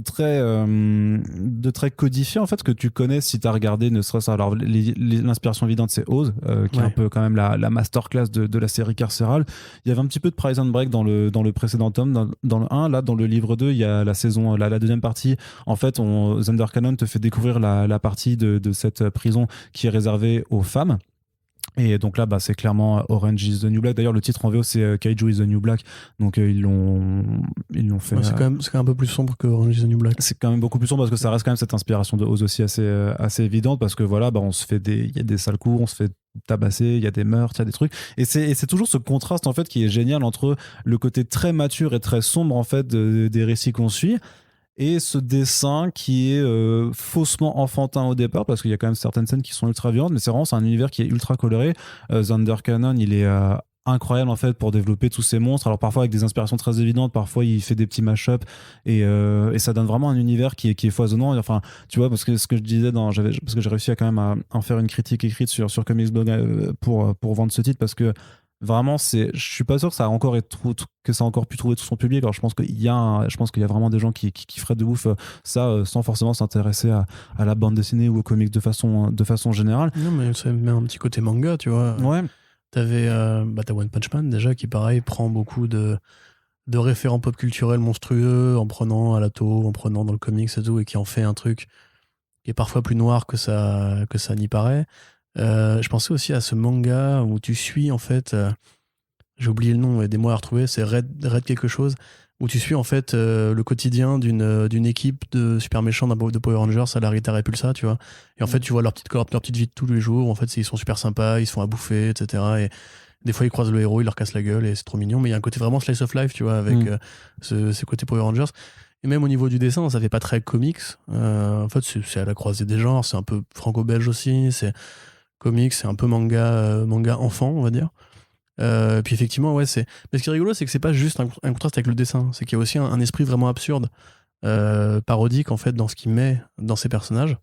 très codifié en fait, que tu connais si tu as regardé, ne serait-ce alors l'inspiration évidente c'est Oz, qui est un peu quand même la masterclass de la série carcérale. Il y avait un petit peu de Prison Break dans le précédent tome, dans le 1. Là, dans le livre 2, il y a la saison, la deuxième partie. En fait, Thunder Cannon te fait découvrir la partie de cette prison qui est réservée aux femmes. Et donc là, c'est clairement Orange is the New Black. D'ailleurs, le titre en VO, c'est Kaiju is the New Black. Donc ils l'ont fait. Ouais, c'est quand même un peu plus sombre que Orange is the New Black. C'est quand même beaucoup plus sombre parce que ça reste quand même cette inspiration de Oz aussi assez évidente, parce que voilà, on se fait il y a des sales coups, on se fait tabasser, il y a des meurtres, il y a des trucs. Et c'est toujours ce contraste en fait qui est génial entre le côté très mature et très sombre en fait des récits qu'on suit, et ce dessin qui est faussement enfantin au départ, parce qu'il y a quand même certaines scènes qui sont ultra violentes, mais c'est un univers qui est ultra coloré. Thunder Cannon, il est incroyable en fait pour développer tous ces monstres. Alors parfois avec des inspirations très évidentes, parfois il fait des petits mash-up, et ça donne vraiment un univers qui est foisonnant. Et enfin, tu vois, parce que ce que je disais parce que j'ai réussi quand même à en faire une critique écrite sur Comics Blog pour vendre ce titre, parce que vraiment, je suis pas sûr que ça a encore pu trouver tout son public. Alors je pense qu'il y a vraiment des gens qui feraient de ouf ça sans forcément s'intéresser à la bande dessinée ou aux comics de façon générale. Non, mais ça met un petit côté manga, tu vois. Ouais. T'avais t'as One Punch Man déjà, qui pareil prend beaucoup de référents pop culturels monstrueux en prenant à en prenant dans le comics et tout, et qui en fait un truc qui est parfois plus noir que ça n'y paraît. Je pensais aussi à ce manga où tu suis en fait, j'ai oublié le nom, aidez-moi à le retrouver, c'est Red quelque chose, où tu suis en fait le quotidien d'une équipe de super méchants de Power Rangers à la Rita Repulsa, tu vois. Et en fait, tu vois leur petite vie de tous les jours. En fait, ils sont super sympas, ils se font à bouffer, etc. Et des fois, ils croisent le héros, ils leur cassent la gueule, et c'est trop mignon. Mais il y a un côté vraiment slice of life, tu vois, avec ce côté Power Rangers. Et même au niveau du dessin, ça fait pas très comics. En fait, c'est à la croisée des genres, c'est un peu franco-belge aussi, c'est comics, c'est un peu manga enfant, on va dire. Puis effectivement, ouais, mais ce qui est rigolo, c'est que c'est pas juste un contraste avec le dessin, c'est qu'il y a aussi un esprit vraiment absurde, parodique en fait, dans ce qu'il met dans ses personnages.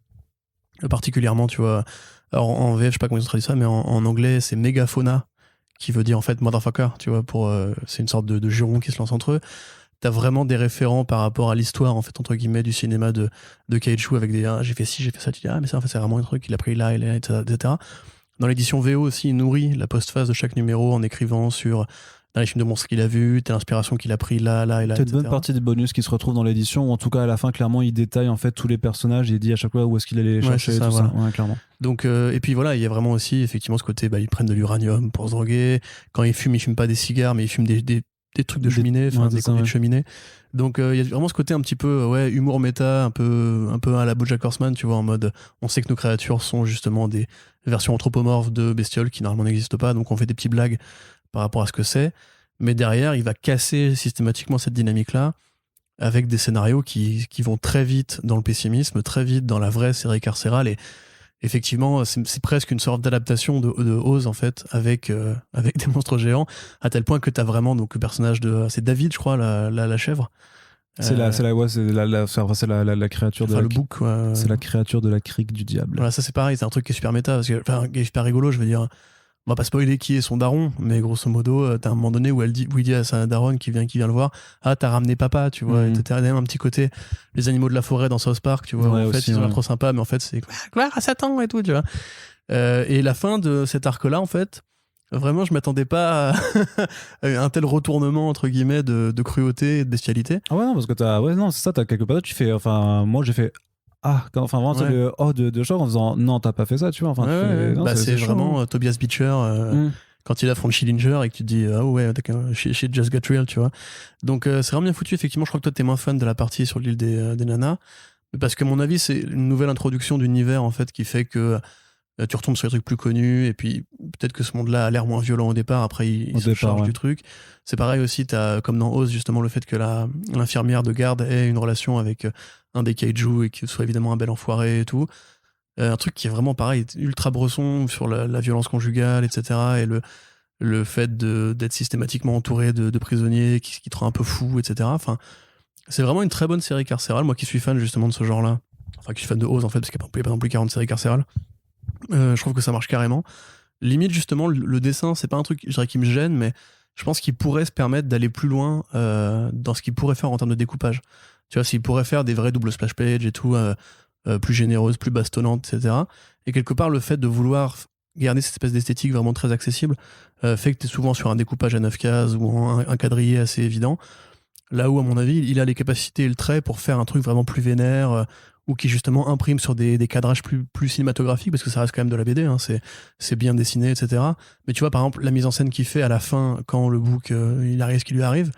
Particulièrement, tu vois, alors en VF, je sais pas comment ils ont traduit ça, mais en anglais, c'est mégafauna, qui veut dire en fait motherfucker, tu vois, c'est une sorte de juron qui se lance entre eux. T'as vraiment des référents par rapport à l'histoire, en fait, entre guillemets, du cinéma de Kaiju, avec des j'ai fait ci, j'ai fait ça, tu dis mais ça, en fait, c'est vraiment un truc qu'il a pris là, et là, etc. Dans l'édition VO aussi, il nourrit la postface de chaque numéro en écrivant sur dans les films de monstres qu'il a vus, telle inspiration qu'il a pris là et là. C'est une bonne partie des bonus qui se retrouvent dans l'édition, ou en tout cas à la fin, clairement, il détaille en fait tous les personnages et il dit à chaque fois où est-ce qu'il allait les chercher, ça, tout voilà. ça. Ouais, clairement. Donc, et puis voilà, il y a vraiment aussi effectivement ce côté, ils prennent de l'uranium pour se droguer. Quand ils fument pas des cigares, mais ils fument des trucs de cheminée, des conduits de cheminée. Donc il y a vraiment ce côté un petit peu humour méta, un peu à la BoJack Horseman, tu vois, en mode on sait que nos créatures sont justement des versions anthropomorphes de bestioles qui normalement n'existent pas, donc on fait des petites blagues par rapport à ce que c'est, mais derrière il va casser systématiquement cette dynamique-là avec des scénarios qui vont très vite dans le pessimisme, très vite dans la vraie série carcérale, et effectivement, c'est presque une sorte d'adaptation de Oz, en fait, avec des monstres géants, à tel point que t'as vraiment donc, le personnage c'est David, je crois, la chèvre. C'est la créature de le bouc, quoi. C'est la créature de la crique du diable. Voilà, ça c'est pareil, c'est un truc qui est super méta, qui est super rigolo, je veux dire. On va pas spoiler qui est son daron, mais grosso modo, t'as un moment donné où il dit à sa daronne qui vient le voir, t'as ramené papa, tu vois, etc. Il y a un petit côté, les animaux de la forêt dans South Park, tu vois, en fait, ils ont l'air trop sympas, mais en fait, c'est gloire à Satan et tout, tu vois. Et la fin de cet arc-là, en fait, vraiment, je m'attendais pas à un tel retournement, entre guillemets, de cruauté et de bestialité. Ah ouais, non, parce que c'est ça, t'as quelques passages, tu fais, moi j'ai fait, vraiment, c'est le de choc en disant non, t'as pas fait ça, tu vois. C'est vraiment Tobias Beecher quand il affronte Schillinger et que tu te dis shit just got real, tu vois. Donc c'est vraiment bien foutu. Effectivement, je crois que toi t'es moins fan de la partie sur l'île des nanas, parce que à mon avis c'est une nouvelle introduction d'univers en fait qui fait que Tu retombes sur les trucs plus connus, et puis peut-être que ce monde-là a l'air moins violent au départ, après il se charge du truc. C'est pareil aussi, t'as, comme dans Oz, justement, le fait que l'infirmière de garde ait une relation avec un des kaiju et qu'il soit évidemment un bel enfoiré et tout. Un truc qui est vraiment pareil, ultra bresson sur la violence conjugale, etc. Et le fait d'être systématiquement entouré de prisonniers qui te rend un peu fou, etc. Enfin, c'est vraiment une très bonne série carcérale. Moi qui suis fan justement de ce genre-là, enfin qui suis fan de Oz en fait, parce qu'il n'y a pas non plus 40 séries carcérales, je trouve que ça marche carrément. Limite justement, le dessin, c'est pas un truc, je dirais, qui me gêne, mais je pense qu'il pourrait se permettre d'aller plus loin dans ce qu'il pourrait faire en termes de découpage. Tu vois, s'il pourrait faire des vrais doubles splash pages et tout, plus généreuses, plus bastonnantes, etc. Et quelque part, le fait de vouloir garder cette espèce d'esthétique vraiment très accessible fait que tu es souvent sur un découpage à 9 cases ou un quadrillé assez évident. Là où, à mon avis, il a les capacités et le trait pour faire un truc vraiment plus vénère, ou qui justement imprime sur des cadrages plus cinématographiques, parce que ça reste quand même de la BD, hein, c'est bien dessiné, etc. Mais tu vois, par exemple, la mise en scène qu'il fait à la fin, quand le bouc, il arrive ce qui lui arrive,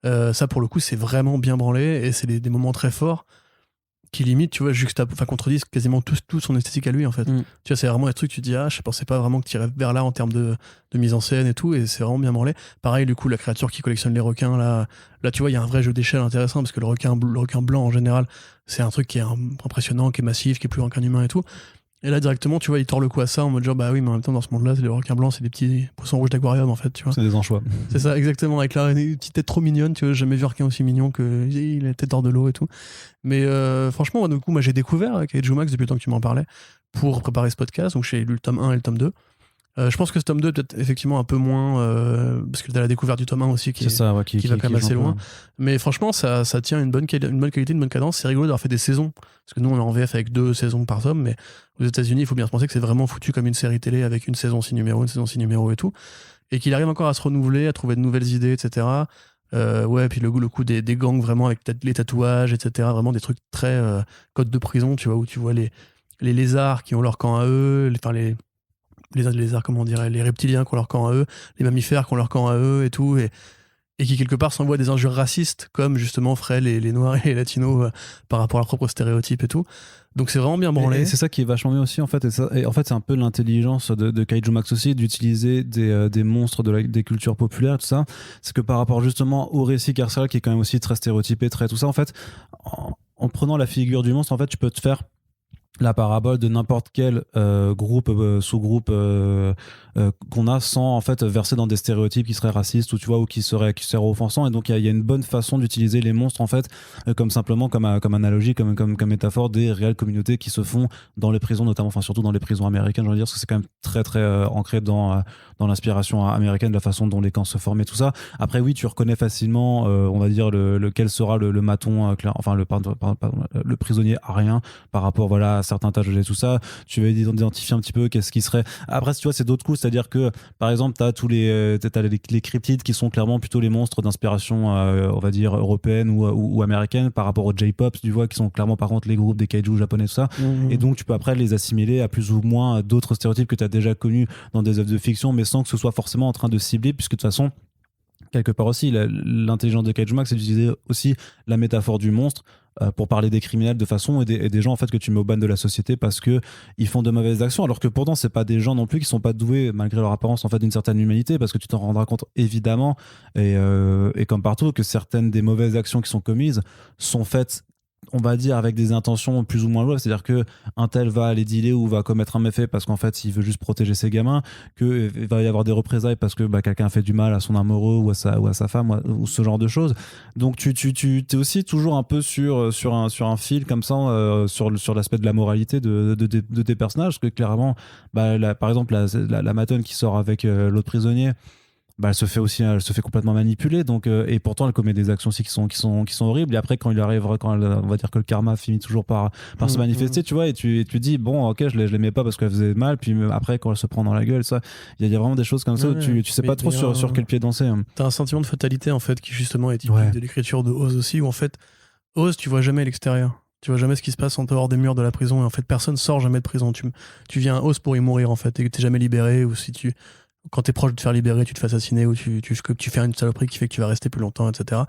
ça, pour le coup, c'est vraiment bien branlé, et c'est des moments très forts qui limite, tu vois, contredisent quasiment tout son esthétique à lui, en fait. Tu vois, c'est vraiment un truc, tu te dis, je pensais pas vraiment que tu irais vers là en termes de mise en scène et tout, et c'est vraiment bien branlé. Pareil, du coup, la créature qui collectionne les requins, là tu vois, il y a un vrai jeu d'échelle intéressant, parce que le requin blanc, en général, c'est un truc qui est impressionnant, qui est massif, qui est plus grand qu'un humain et tout. Et là, directement, tu vois, il tord le coup à ça en mode genre, bah oui, mais en même temps, dans ce monde-là, c'est les requins blancs, c'est des petits poissons rouges d'aquarium, en fait, tu vois. C'est des anchois. C'est ça, exactement, avec une petite tête trop mignonne, tu vois, j'ai jamais vu un requin aussi mignon il a la tête hors de l'eau et tout. Mais franchement, du coup, moi, j'ai découvert Kaiju Max depuis le temps que tu m'en parlais pour préparer ce podcast, donc j'ai lu le tome 1 et le tome 2. Je pense que ce tome 2 peut-être effectivement un peu moins parce que t'as la découverte du tome 1 aussi qui va quand même assez loin, mais franchement ça tient une bonne qualité, une bonne cadence. C'est rigolo d'avoir fait des saisons, parce que nous on est en VF avec 2 saisons par tome, mais aux États-Unis il faut bien se penser que c'est vraiment foutu comme une série télé avec une saison 6 numéros, une saison 6 numéros et tout, et qu'il arrive encore à se renouveler, à trouver de nouvelles idées, etc. Ouais, puis le coup des gangs vraiment avec peut-être les tatouages, etc. Vraiment des trucs très code de prison, tu vois, où tu vois les lézards qui ont leur camp à eux, les lézards, comment on dirait, les reptiliens qui ont leur camp à eux, les mammifères qui ont leur camp à eux et tout, et qui quelque part s'envoient des injures racistes, comme justement feraient les noirs et les latinos par rapport à leurs propres stéréotypes et tout. Donc c'est vraiment bien branlé. Et c'est ça qui est vachement bien aussi, en fait. Et en fait, c'est un peu l'intelligence de Kaiju Max aussi, d'utiliser des monstres des cultures populaires, tout ça. C'est que par rapport justement au récit carcéral, qui est quand même aussi très stéréotypé, très tout ça, en fait, en prenant la figure du monstre, en fait, tu peux te faire la parabole de n'importe quel groupe, sous-groupe qu'on a, sans en fait verser dans des stéréotypes qui seraient racistes, ou tu vois, ou qui seraient offensants. Et donc il y a une bonne façon d'utiliser les monstres en fait comme simplement comme analogie, comme métaphore des réelles communautés qui se font dans les prisons, notamment, enfin surtout dans les prisons américaines, je veux dire, parce que c'est quand même très très ancré dans l'inspiration américaine, de la façon dont les camps se formaient, tout ça. Après oui, tu reconnais facilement on va dire lequel sera le maton enfin le prisonnier arien par rapport, voilà, à certains tâches et tout ça. Tu vas identifier un petit peu qu'est-ce qui serait. Après, tu vois, c'est d'autres coups, c'est-à-dire que par exemple, t'as les cryptides qui sont clairement plutôt les monstres d'inspiration on va dire européenne ou américaine, par rapport aux J-pop, tu vois, qui sont clairement par contre les groupes des kaiju japonais, tout ça. Et donc tu peux après les assimiler à plus ou moins d'autres stéréotypes que tu as déjà connus dans des œuvres de fiction, mais sans que ce soit forcément en train de cibler, puisque de toute façon, quelque part aussi, l'intelligence de Kaiju Max, c'est d'utiliser aussi la métaphore du monstre pour parler des criminels de façon, et des gens en fait que tu mets au ban de la société parce que ils font de mauvaises actions, alors que pourtant c'est pas des gens non plus qui sont pas doués, malgré leur apparence, en fait, d'une certaine humanité, parce que tu t'en rendras compte évidemment, et comme partout, que certaines des mauvaises actions qui sont commises sont faites, on va dire, avec des intentions plus ou moins louables. C'est-à-dire que un tel va aller dealer ou va commettre un méfait parce qu'en fait il veut juste protéger ses gamins, qu'il va y avoir des représailles parce que quelqu'un fait du mal à son amoureux ou à sa femme, ou ce genre de choses. Donc tu t'es aussi toujours un peu sur un fil comme ça, sur l'aspect de la moralité de tes personnages, parce que clairement, par exemple la Maton qui sort avec l'autre prisonnier, elle se fait complètement manipuler, donc et pourtant elle commet des actions aussi qui sont horribles. Et après, quand on va dire que le karma finit toujours par se manifester, tu vois, et tu dis bon, ok, je l'aimais pas parce qu'elle faisait mal, puis après quand elle se prend dans la gueule, ça, il y a vraiment des choses comme ça où tu sais pas trop sur quel pied danser. T'as un sentiment de fatalité en fait qui justement est typique de l'écriture de Oz aussi, où en fait Oz, tu vois jamais l'extérieur. Tu vois jamais ce qui se passe en dehors des murs de la prison, et en fait personne sort jamais de prison. Tu viens à Oz pour y mourir en fait, et t'es jamais libéré, ou quand t'es proche de te faire libérer, tu te fais assassiner, ou tu fais une saloperie qui fait que tu vas rester plus longtemps, etc.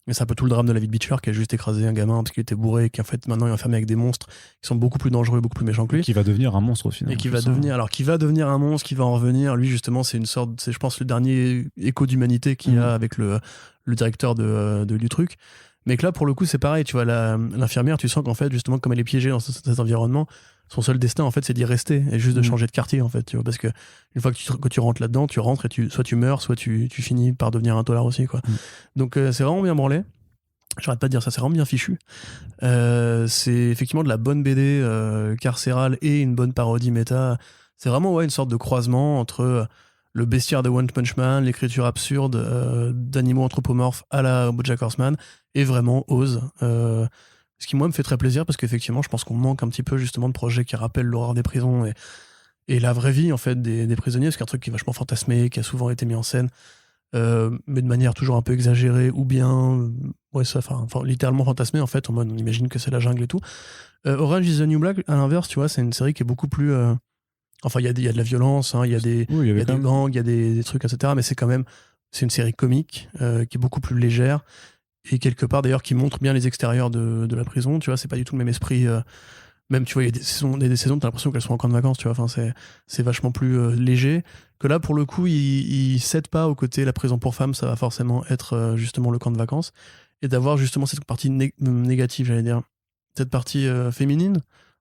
Mais c'est un peu tout le drame de la vie de Beecher qui a juste écrasé un gamin parce qu'il était bourré et qui en fait maintenant est enfermé avec des monstres qui sont beaucoup plus dangereux, beaucoup plus méchants que lui. Qui va devenir un monstre au final. Et qui va devenir un monstre, qui va en revenir. Lui justement c'est je pense le dernier écho d'humanité qu'il y a avec le directeur du truc. Mais que là pour le coup c'est pareil, tu vois, l'infirmière, tu sens qu'en fait justement comme elle est piégée dans cet environnement, son seul destin en fait c'est d'y rester et juste de changer de quartier en fait, tu vois, parce que une fois que tu rentres là-dedans, tu rentres et soit tu meurs, soit tu finis par devenir un tolard aussi quoi. Donc c'est vraiment bien branlé. J'arrête pas de dire ça, c'est vraiment bien fichu. C'est effectivement de la bonne BD carcérale et une bonne parodie méta. C'est vraiment une sorte de croisement entre le bestiaire de One Punch Man, l'écriture absurde d'animaux anthropomorphes à la BoJack Horseman, et vraiment Oz. Ce qui moi me fait très plaisir parce qu'effectivement je pense qu'on manque un petit peu justement de projets qui rappellent l'horreur des prisons et la vraie vie en fait des prisonniers, parce qu'un truc qui est vachement fantasmé, qui a souvent été mis en scène, mais de manière toujours un peu exagérée, ou bien littéralement fantasmé en fait, en mode on imagine que c'est la jungle et tout. Orange is the New Black, à l'inverse, tu vois, c'est une série qui est beaucoup plus enfin il y a de la violence, il y a des gangs, il y a des trucs, etc., mais c'est une série comique qui est beaucoup plus légère et quelque part d'ailleurs qui montre bien les extérieurs de la prison, tu vois, c'est pas du tout le même esprit. Même, tu vois, il y a des saisons, t'as l'impression qu'elles sont en camp de vacances, tu vois. Enfin, c'est vachement plus léger. Que là, pour le coup, il cède pas au côté la prison pour femmes, ça va forcément être justement le camp de vacances. Et d'avoir justement cette partie négative, j'allais dire. Cette partie féminine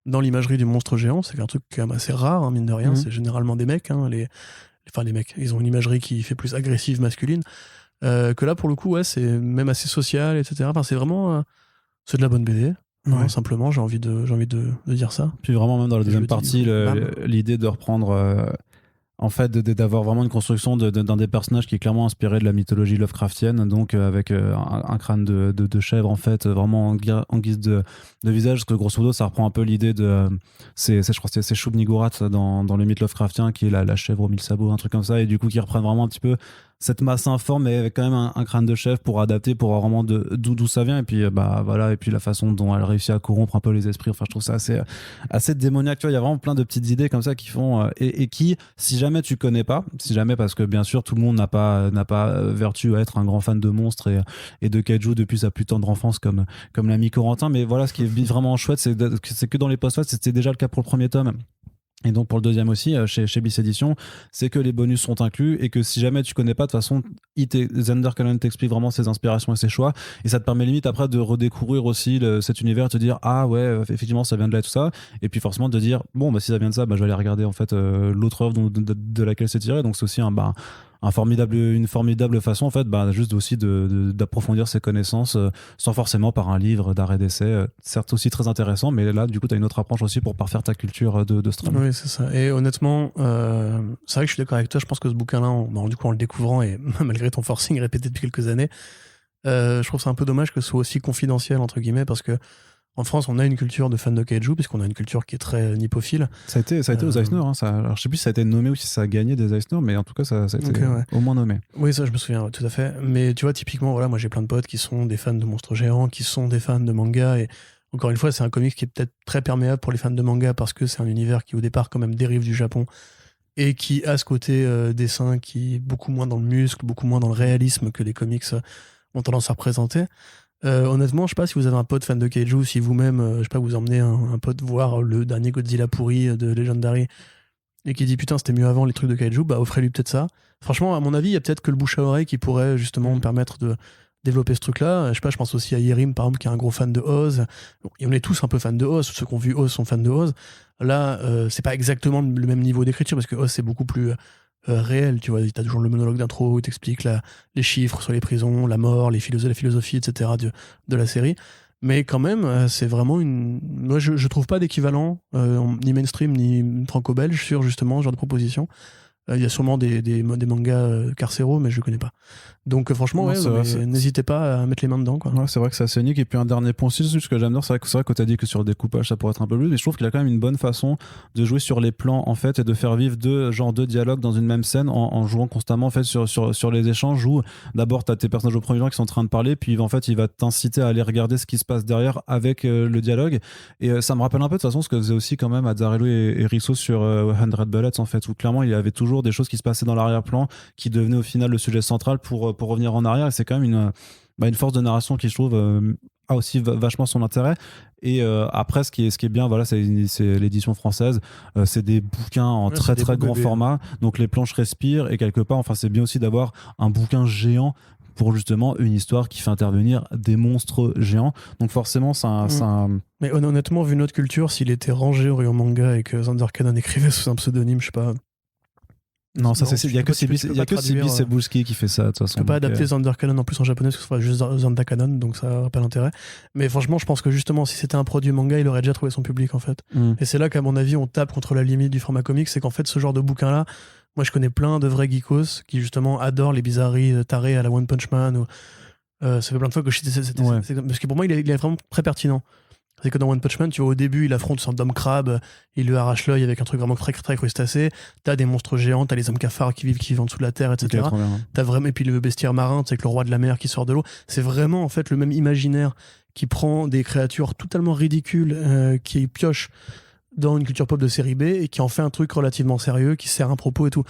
dans l'imagerie du monstre géant, c'est un truc quand même assez rare, mine de rien. C'est généralement des mecs, les mecs, ils ont une imagerie qui fait plus agressive, masculine. Que là, pour le coup, c'est même assez social, etc. Enfin, c'est vraiment. C'est de la bonne BD. Non, simplement, j'ai envie de dire ça. Puis vraiment, même dans la deuxième partie, l'idée de reprendre, en fait, d'avoir vraiment une construction d'un des personnages qui est clairement inspiré de la mythologie Lovecraftienne, donc avec un crâne de chèvre, en fait, vraiment en guise de visage, parce que grosso modo, ça reprend un peu l'idée de. Je crois que c'est Shub-Niggurath dans le mythe Lovecraftien, qui est la chèvre aux 1000 sabots, un truc comme ça, et du coup, qui reprennent vraiment un petit peu cette masse informe, mais avec quand même un crâne de chèvre pour adapter, pour voir vraiment d'où ça vient, et puis voilà, et puis la façon dont elle réussit à corrompre un peu les esprits. Enfin, je trouve ça assez démoniaque. Tu vois, il y a vraiment plein de petites idées comme ça qui font et qui, si jamais tu connais pas, parce que bien sûr tout le monde n'a pas vertu à être un grand fan de monstres et de kaiju depuis sa plus tendre enfance comme l'ami Corentin, mais voilà, ce qui est vraiment chouette, c'est que dans les post-fac, c'était déjà le cas pour le premier tome. Et donc pour le deuxième aussi, chez Bliss Edition, c'est que les bonus sont inclus et que si jamais tu connais pas, de toute façon, Zander Cannon t'explique vraiment ses inspirations et ses choix, et ça te permet limite après de redécouvrir aussi cet univers, te dire ah ouais, effectivement ça vient de là et tout ça, et puis forcément de dire bon si ça vient de ça, je vais aller regarder en fait l'autre œuvre de laquelle c'est tiré. Donc c'est aussi une formidable façon en fait juste aussi d'approfondir ses connaissances sans forcément par un livre d'art et d'essai, certes aussi très intéressant, mais là du coup tu as une autre approche aussi pour parfaire ta culture de stream. Oui, c'est ça. Et honnêtement, c'est vrai que je suis d'accord avec toi. Je pense que ce bouquin-là, du coup en le découvrant et malgré ton forcing répété depuis quelques années, je trouve c'est un peu dommage que ce soit aussi confidentiel entre guillemets, parce que en France, on a une culture de fans de kaiju, puisqu'on a une culture qui est très nippophile. Ça a été aux Eisner. Alors, je sais plus si ça a été nommé ou si ça a gagné des Eisner, mais en tout cas, ça a été au moins nommé. Oui, ça, je me souviens, tout à fait. Mais tu vois, typiquement, voilà, moi, j'ai plein de potes qui sont des fans de monstres géants, qui sont des fans de manga. Et encore une fois, c'est un comics qui est peut-être très perméable pour les fans de manga, parce que c'est un univers qui, au départ, quand même, dérive du Japon et qui a ce côté dessin qui est beaucoup moins dans le muscle, beaucoup moins dans le réalisme que les comics ont tendance à représenter. Honnêtement, je sais pas si vous avez un pote fan de kaiju, si vous-même, je sais pas, vous emmenez un pote voir le dernier Godzilla pourri de Legendary et qui dit putain c'était mieux avant les trucs de kaiju, offrez-lui peut-être ça. Franchement, à mon avis, il y a peut-être que le bouche à oreille qui pourrait justement me permettre de développer ce truc-là. Je sais pas, je pense aussi à Yerim par exemple, qui est un gros fan de Oz. Bon, et on est tous un peu fans de Oz, ceux qui ont vu Oz sont fans de Oz. Là, c'est pas exactement le même niveau d'écriture, parce que Oz c'est beaucoup plus réel, tu vois, t'as toujours le monologue d'intro où il t'explique les chiffres sur les prisons, la mort, la philosophie, etc. de la série. Mais quand même, c'est vraiment moi, je trouve pas d'équivalent, ni mainstream, ni franco-belge, sur justement ce genre de proposition. Il y a sûrement des mangas carcéraux, mais je connais pas. Donc franchement, n'hésitez pas à mettre les mains dedans, quoi. Ouais, c'est vrai que c'est assez unique. Et puis un dernier point aussi, ce que j'aime bien, c'est vrai que tu as dit que sur le découpage ça pourrait être un peu plus, mais je trouve qu'il a quand même une bonne façon de jouer sur les plans en fait, et de faire vivre deux dialogues dans une même scène en jouant constamment en fait sur les échanges, où d'abord tu as tes personnages au premier plan qui sont en train de parler, puis en fait il va t'inciter à aller regarder ce qui se passe derrière avec le dialogue. Et ça me rappelle un peu de toute façon ce que faisait aussi quand même Azzarello et Risso sur 100 Bullets en fait, où clairement il y avait toujours des choses qui se passaient dans l'arrière-plan qui devenaient au final le sujet central pour revenir en arrière. Et c'est quand même une force de narration qui, je trouve, a aussi vachement son intérêt. Et après, ce qui est bien, voilà, c'est l'édition française. C'est des bouquins en très très grand format. Donc les planches respirent, et quelque part, enfin, c'est bien aussi d'avoir un bouquin géant pour justement une histoire qui fait intervenir des monstres géants. Donc forcément, ça. Mais honnêtement, vu notre culture, s'il était rangé au rayon manga et que Zander Cannon écrivait sous un pseudonyme, je sais pas. Non, il y a que Sibis Cebulski qui fait ça, de toute façon. Tu peux pas adapter Zander Cannon en plus en japonais, parce que ce sera juste Zander Cannon, donc ça n'a pas d'intérêt. Mais franchement, je pense que justement, si c'était un produit manga, il aurait déjà trouvé son public, en fait. Et c'est là qu'à mon avis, on tape contre la limite du format comics, c'est qu'en fait, ce genre de bouquin-là, moi je connais plein de vrais geekos qui justement adorent les bizarreries tarées à la One Punch Man. Ou, ça fait plein de fois que parce que pour moi, il est vraiment très pertinent. C'est que dans One Punch Man, tu vois, au début, il affronte son homme crabe, il lui arrache l'œil avec un truc vraiment très, très crustacé. T'as des monstres géants, t'as les hommes cafards qui vivent en dessous de la terre, etc. Okay, t'as vraiment, et puis le bestiaire marin, c'est avec le roi de la mer qui sort de l'eau. C'est vraiment, en fait, le même imaginaire qui prend des créatures totalement ridicules, qui pioche dans une culture pop de série B et qui en fait un truc relativement sérieux, qui sert un propos et tout.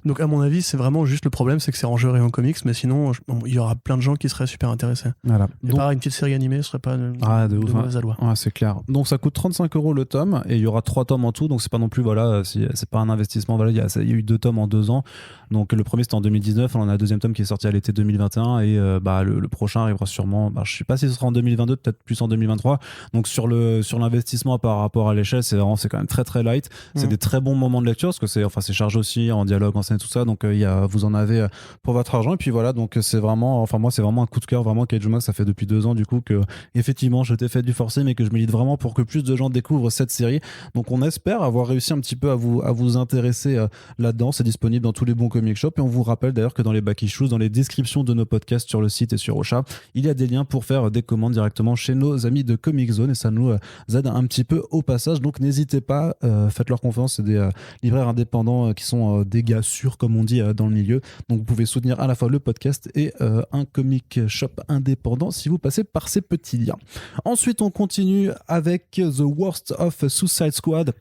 Donc à mon avis, c'est vraiment juste le problème, c'est que c'est rangé en comics, mais sinon, il y aura plein de gens qui seraient super intéressés. Voilà. Et pareil, une petite série animée, ce serait pas de mauvaise aloi. Ouais, c'est clair. Donc ça coûte 35 € le tome, et il y aura 3 tomes en tout, donc c'est pas non plus, voilà, c'est pas un investissement. Voilà, il y a eu 2 tomes en 2 ans. Donc le premier c'était en 2019, on a un deuxième tome qui est sorti à l'été 2021, et le prochain arrivera sûrement, je sais pas si ce sera en 2022, peut-être plus en 2023. Donc sur l'investissement par rapport à l'échelle, c'est quand même très très light. C'est des très bons moments de lecture, parce que c'est chargé aussi en dialogue, en scène et tout ça, donc vous en avez pour votre argent. Et puis voilà, donc c'est vraiment, enfin moi c'est vraiment un coup de cœur, vraiment. Kaiju Max, ça fait depuis 2 ans du coup que effectivement je t'ai fait du forcé, mais que je milite vraiment pour que plus de gens découvrent cette série. Donc on espère avoir réussi un petit peu à vous intéresser là-dedans. C'est disponible dans tous les bons comic shops, et on vous rappelle d'ailleurs que dans les back issues, dans les descriptions de nos podcasts sur le site et sur Ocha, il y a des liens pour faire des commandes directement chez nos amis de Comic Zone, et ça nous aide un petit peu au passage. Donc n'hésitez pas, faites-leur confiance, c'est des libraires indépendants qui sont des gars sûrs, comme on dit dans le milieu. Donc vous pouvez soutenir à la fois le podcast et un comic shop indépendant si vous passez par ces petits liens. Ensuite, on continue avec The Worst of Suicide Squad,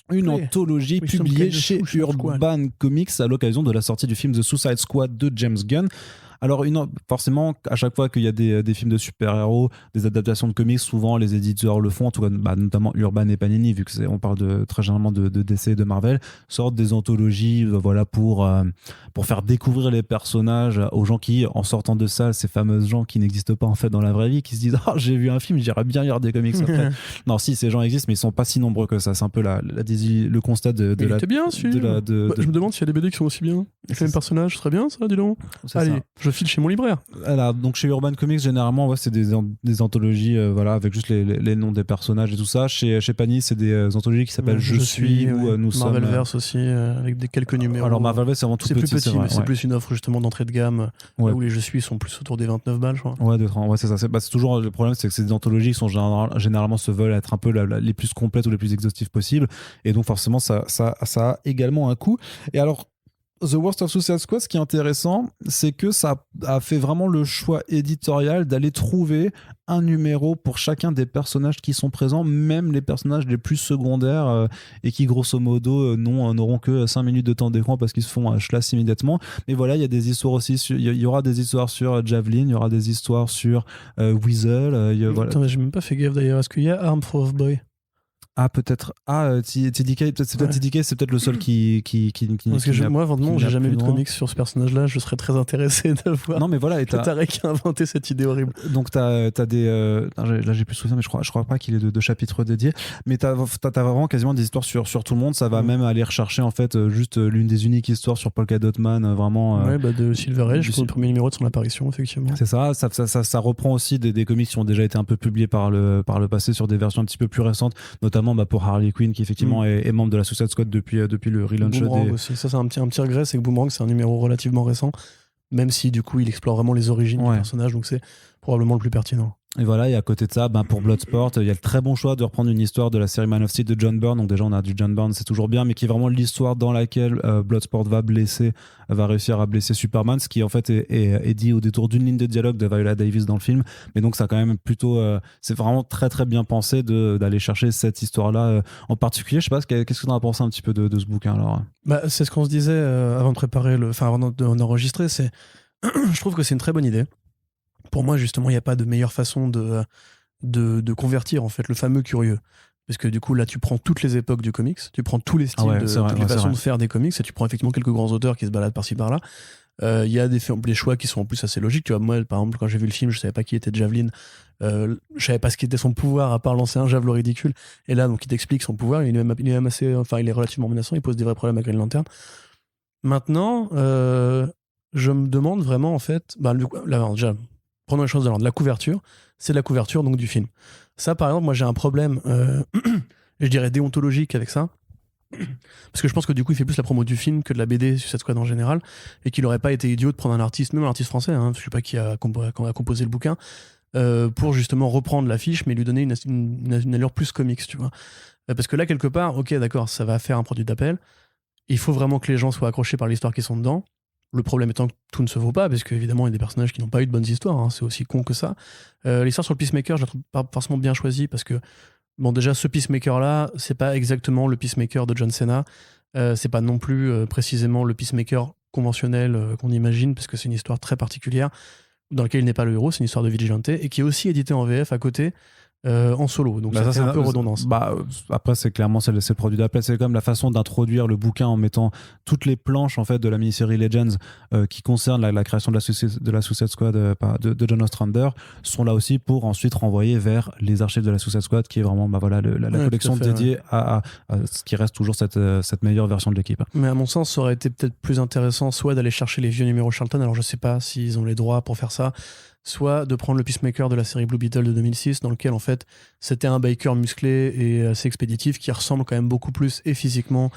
une anthologie publiée chez Urban Comics à l'occasion de la sortie du film The Suicide Squad de James Gunn. Alors, forcément, à chaque fois qu'il y a des films de super-héros, des adaptations de comics, souvent les éditeurs le font, en tout cas, notamment Urban et Panini, vu qu'on parle très généralement de DC et de Marvel, sortent des anthologies voilà, pour faire découvrir les personnages aux gens qui, en sortant de ça, ces fameux gens qui n'existent pas en fait dans la vraie vie, qui se disent « Ah, j'ai vu un film, j'irais bien lire des comics après. » Non, si, ces gens existent, mais ils sont pas si nombreux que ça. C'est un peu le constat de la... C'était bien, je me demande s'il y a des BD qui sont aussi bien. Les mêmes personnages, ce serait bien, ça, dis donc. Allez, je file chez mon libraire. Voilà, donc chez Urban Comics, généralement, c'est des anthologies voilà, avec juste les noms des personnages et tout ça. Chez Panini, c'est des anthologies qui s'appellent Je suis ou Nous sommes. Marvelverse aussi, avec quelques numéros. Alors Marvelverse, c'est vraiment tout petit. C'est plus petit, mais c'est plus une offre justement d'entrée de gamme, là où les Je suis sont plus autour des 29 balles, je crois. Ouais, c'est ça. C'est toujours le problème, c'est que c'est des anthologies qui sont généralement se veulent être un peu les plus complètes ou les plus exhaustives possibles. Et donc forcément, ça a également un coût. Et alors, The Worst of Suicide Squad, ce qui est intéressant, c'est que ça a fait vraiment le choix éditorial d'aller trouver un numéro pour chacun des personnages qui sont présents, même les personnages les plus secondaires et qui grosso modo n'auront que 5 minutes de temps d'écran parce qu'ils se font schlass immédiatement. Mais voilà, il y a des histoires aussi, il y aura des histoires sur Javelin, il y aura des histoires sur Weasel. Voilà. Attends, mais j'ai même pas fait gaffe d'ailleurs. Est-ce qu'il y a Arm of Boy? Ah, peut-être. TDK, c'est peut-être le seul qui parce que moi, vraiment, j'ai jamais lu de comics sur ce personnage-là. Je serais très intéressé de voir. Non, mais voilà. Et Tarek a inventé cette idée horrible. Donc, t'as des. Là, j'ai plus souvenir, mais je crois pas qu'il ait de chapitres dédiés. Mais t'as vraiment quasiment des histoires sur tout le monde. Ça va même aller rechercher, en fait, juste l'une des uniques histoires sur Polka Dot Man, vraiment. De Silver Age, le premier numéro de son apparition, effectivement. C'est ça. Ça reprend aussi des comics qui ont déjà été un peu publiés par le passé sur des versions un petit peu plus récentes, notamment pour Harley Quinn, qui effectivement est membre de la Suicide Squad depuis le relaunch. Boomerang aussi. Ça, c'est un petit regret, c'est que Boomerang, c'est un numéro relativement récent, même si du coup il explore vraiment les origines du personnage, donc c'est probablement le plus pertinent. Et voilà, et à côté de ça, pour Bloodsport, il y a le très bon choix de reprendre une histoire de la série Man of Steel de John Byrne. Donc déjà, on a du John Byrne, c'est toujours bien, mais qui est vraiment l'histoire dans laquelle Bloodsport va réussir à blesser Superman, ce qui en fait est dit au détour d'une ligne de dialogue de Viola Davis dans le film. Mais donc ça quand même plutôt, c'est vraiment très très bien pensé d'aller chercher cette histoire-là en particulier. Je sais pas, qu'est-ce que tu en as pensé un petit peu de ce bouquin alors? C'est ce qu'on se disait avant de préparer avant d'enregistrer, je trouve que c'est une très bonne idée. pour moi, justement, il n'y a pas de meilleure façon de convertir, en fait, le fameux curieux. Parce que du coup, là, tu prends toutes les époques du comics, tu prends tous les styles, toutes les façons de faire des comics, et tu prends effectivement quelques grands auteurs qui se baladent par-ci par-là. Il y a des choix qui sont en plus assez logiques. Tu vois, moi, par exemple, quand j'ai vu le film, je savais pas qui était Javelin. Je savais pas ce qui était son pouvoir à part lancer un javelot ridicule. Et là, donc, il t'explique son pouvoir. Il est même assez, enfin, il est relativement menaçant. Il pose des vrais problèmes à Green Lantern. Maintenant, je me demande vraiment, en fait, là, déjà, prenons les choses de l'ordre. La couverture, c'est la couverture donc du film. Ça, par exemple, moi, j'ai un problème, je dirais déontologique avec ça. Parce que je pense que du coup, il fait plus la promo du film que de la BD Suicide Squad en général, et qu'il aurait pas été idiot de prendre un artiste, même un artiste français, je sais pas qui a composé le bouquin, pour justement reprendre l'affiche, mais lui donner une allure plus comics, tu vois. Parce que là, quelque part, ok, d'accord, ça va faire un produit d'appel. Il faut vraiment que les gens soient accrochés par l'histoire qui sont dedans. Le problème étant que tout ne se vaut pas, parce qu'évidemment, il y a des personnages qui n'ont pas eu de bonnes histoires, c'est aussi con que ça. L'histoire sur le Peacemaker, je la trouve pas forcément bien choisie, parce que bon, déjà, ce Peacemaker-là, c'est pas exactement le Peacemaker de John Cena. C'est pas non plus précisément le Peacemaker conventionnel qu'on imagine, parce que c'est une histoire très particulière, dans laquelle il n'est pas le héros, c'est une histoire de vigilante, et qui est aussi éditée en VF à côté, en solo. Donc ça, c'est un peu redondance. Après, c'est clairement c'est le produit d'appel. C'est comme la façon d'introduire le bouquin en mettant toutes les planches en fait, de la mini-série Legends qui concernent la création de la Suicide Squad de John Ostrander sont là aussi pour ensuite renvoyer vers les archives de la Suicide Squad, qui est vraiment la collection dédiée à ce qui reste toujours cette meilleure version de l'équipe. Mais à mon sens, ça aurait été peut-être plus intéressant soit d'aller chercher les vieux numéros Charlton, alors je sais pas s'ils ont les droits pour faire ça, soit de prendre le Peacemaker de la série Blue Beetle de 2006, dans lequel en fait c'était un biker musclé et assez expéditif qui ressemble quand même beaucoup plus et physiquement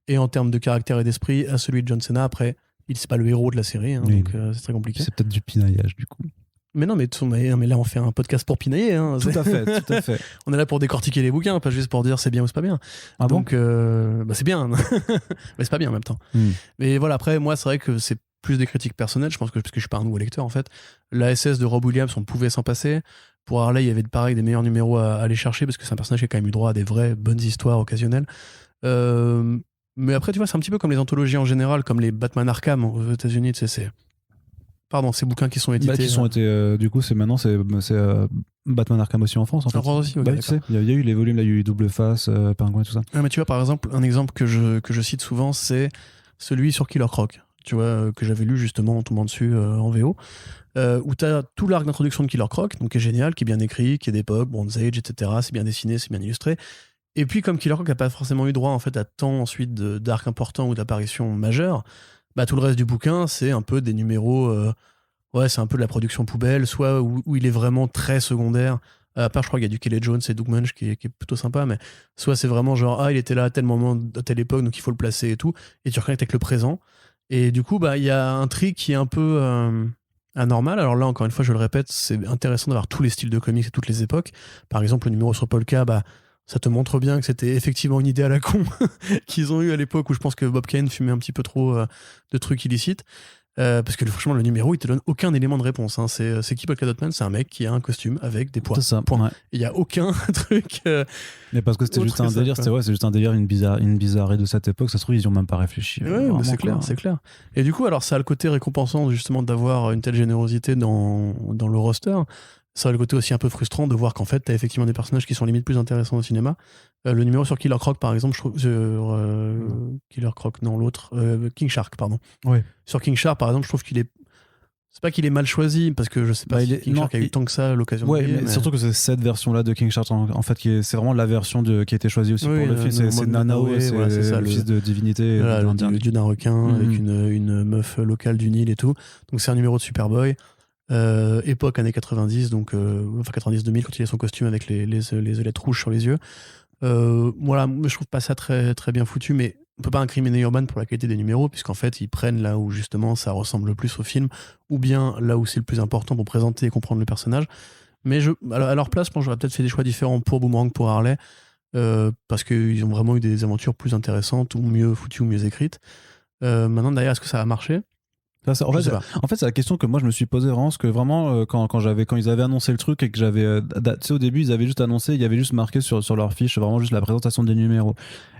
et en termes de caractère et d'esprit à celui de John Cena. Après, c'est pas le héros de la série, oui, donc c'est très compliqué. C'est peut-être du pinaillage du coup. Mais non, mais là on fait un podcast pour pinailler. Tout à fait. On est là pour décortiquer les bouquins, pas juste pour dire c'est bien ou c'est pas bien. Ah donc c'est bien, mais c'est pas bien en même temps. Mais voilà, après moi c'est vrai que c'est plus des critiques personnelles, je pense que parce que je suis pas un nouveau lecteur en fait. La SS de Rob Williams, on pouvait s'en passer. Pour Harley, il y avait pareil des meilleurs numéros à aller chercher parce que c'est un personnage qui a quand même eu droit à des vraies bonnes histoires occasionnelles. Mais après, tu vois, c'est un petit peu comme les anthologies en général, comme les Batman Arkham aux États-Unis, tu sais, ces bouquins qui sont édités. Du coup, c'est Batman Arkham aussi en France. En France aussi, tu sais, il y a eu les volumes, il y a eu Double Face, Pingouin et tout ça. Mais tu vois, par exemple, un exemple que je cite souvent, c'est celui sur Killer Croc. Tu vois, que j'avais lu justement en tombant dessus en VO, où tu as tout l'arc d'introduction de Killer Croc, donc qui est génial, qui est bien écrit, qui est d'époque, Bronze Age, etc. C'est bien dessiné, c'est bien illustré. Et puis, comme Killer Croc n'a pas forcément eu droit en fait, à tant ensuite d'arcs importants ou d'apparitions majeures, tout le reste du bouquin, c'est un peu des numéros. C'est un peu de la production poubelle, soit où il est vraiment très secondaire. À part, je crois qu'il y a du Kelly Jones et Doug Munch qui est plutôt sympa, mais soit c'est vraiment genre, il était là à tel moment, à telle époque, donc il faut le placer et tout, et tu reconnectes avec le présent. Et du coup, il y a un tri qui est un peu anormal. Alors là, encore une fois, je le répète, c'est intéressant d'avoir tous les styles de comics et toutes les époques. Par exemple, le numéro sur Polka, ça te montre bien que c'était effectivement une idée à la con qu'ils ont eu à l'époque où je pense que Bob Kane fumait un petit peu trop de trucs illicites. Parce que franchement, le numéro, il te donne aucun élément de réponse. C'est qui Polka Dot Man? C'est un mec qui a un costume avec des poids. C'est ça. Point. Ouais. Il n'y a aucun truc. Mais parce que c'était juste un délire, c'est juste un délire, une bizarrerie de cette époque. Ça se trouve, ils n'y ont même pas réfléchi. Ouais, mais c'est clair. Et du coup, alors, ça a le côté récompensant justement d'avoir une telle générosité dans le roster. Ça a le côté aussi un peu frustrant de voir qu'en fait, t'as effectivement des personnages qui sont limite plus intéressants au cinéma. Le numéro sur Killer Croc, par exemple, je trouve. Killer Croc, non, l'autre. King Shark, pardon. Ouais. Sur King Shark, par exemple, je trouve qu'il est. C'est pas qu'il est mal choisi, parce que je sais pas si King Shark a eu tant que ça à l'occasion de lire, mais surtout que c'est cette version-là de King Shark, en fait, c'est vraiment la version qui a été choisie aussi pour le film. C'est Nanao, c'est ça, le fils de divinité. Le dieu d'un requin, avec une meuf locale du Nil et tout. Donc c'est un numéro de Superboy. Époque années 90, donc 90-2000, quand il a son costume avec les ailettes rouges sur les yeux. Voilà, je trouve pas ça très, très bien foutu, mais on peut pas incriminer Urban pour la qualité des numéros, puisqu'en fait ils prennent là où justement ça ressemble le plus au film, ou bien là où c'est le plus important pour présenter et comprendre le personnage. Mais à leur place, je pense que j'aurais peut-être fait des choix différents pour Boomerang, pour Harley, parce qu'ils ont vraiment eu des aventures plus intéressantes, ou mieux foutues, ou mieux écrites. Maintenant, d'ailleurs, est-ce que ça a marché? En fait, c'est la question que moi je me suis posée vraiment, parce que vraiment quand ils avaient annoncé le truc et que j'avais tu sais, au début ils avaient juste annoncé, il y avait juste marqué sur leur fiche vraiment juste la présentation des numéros,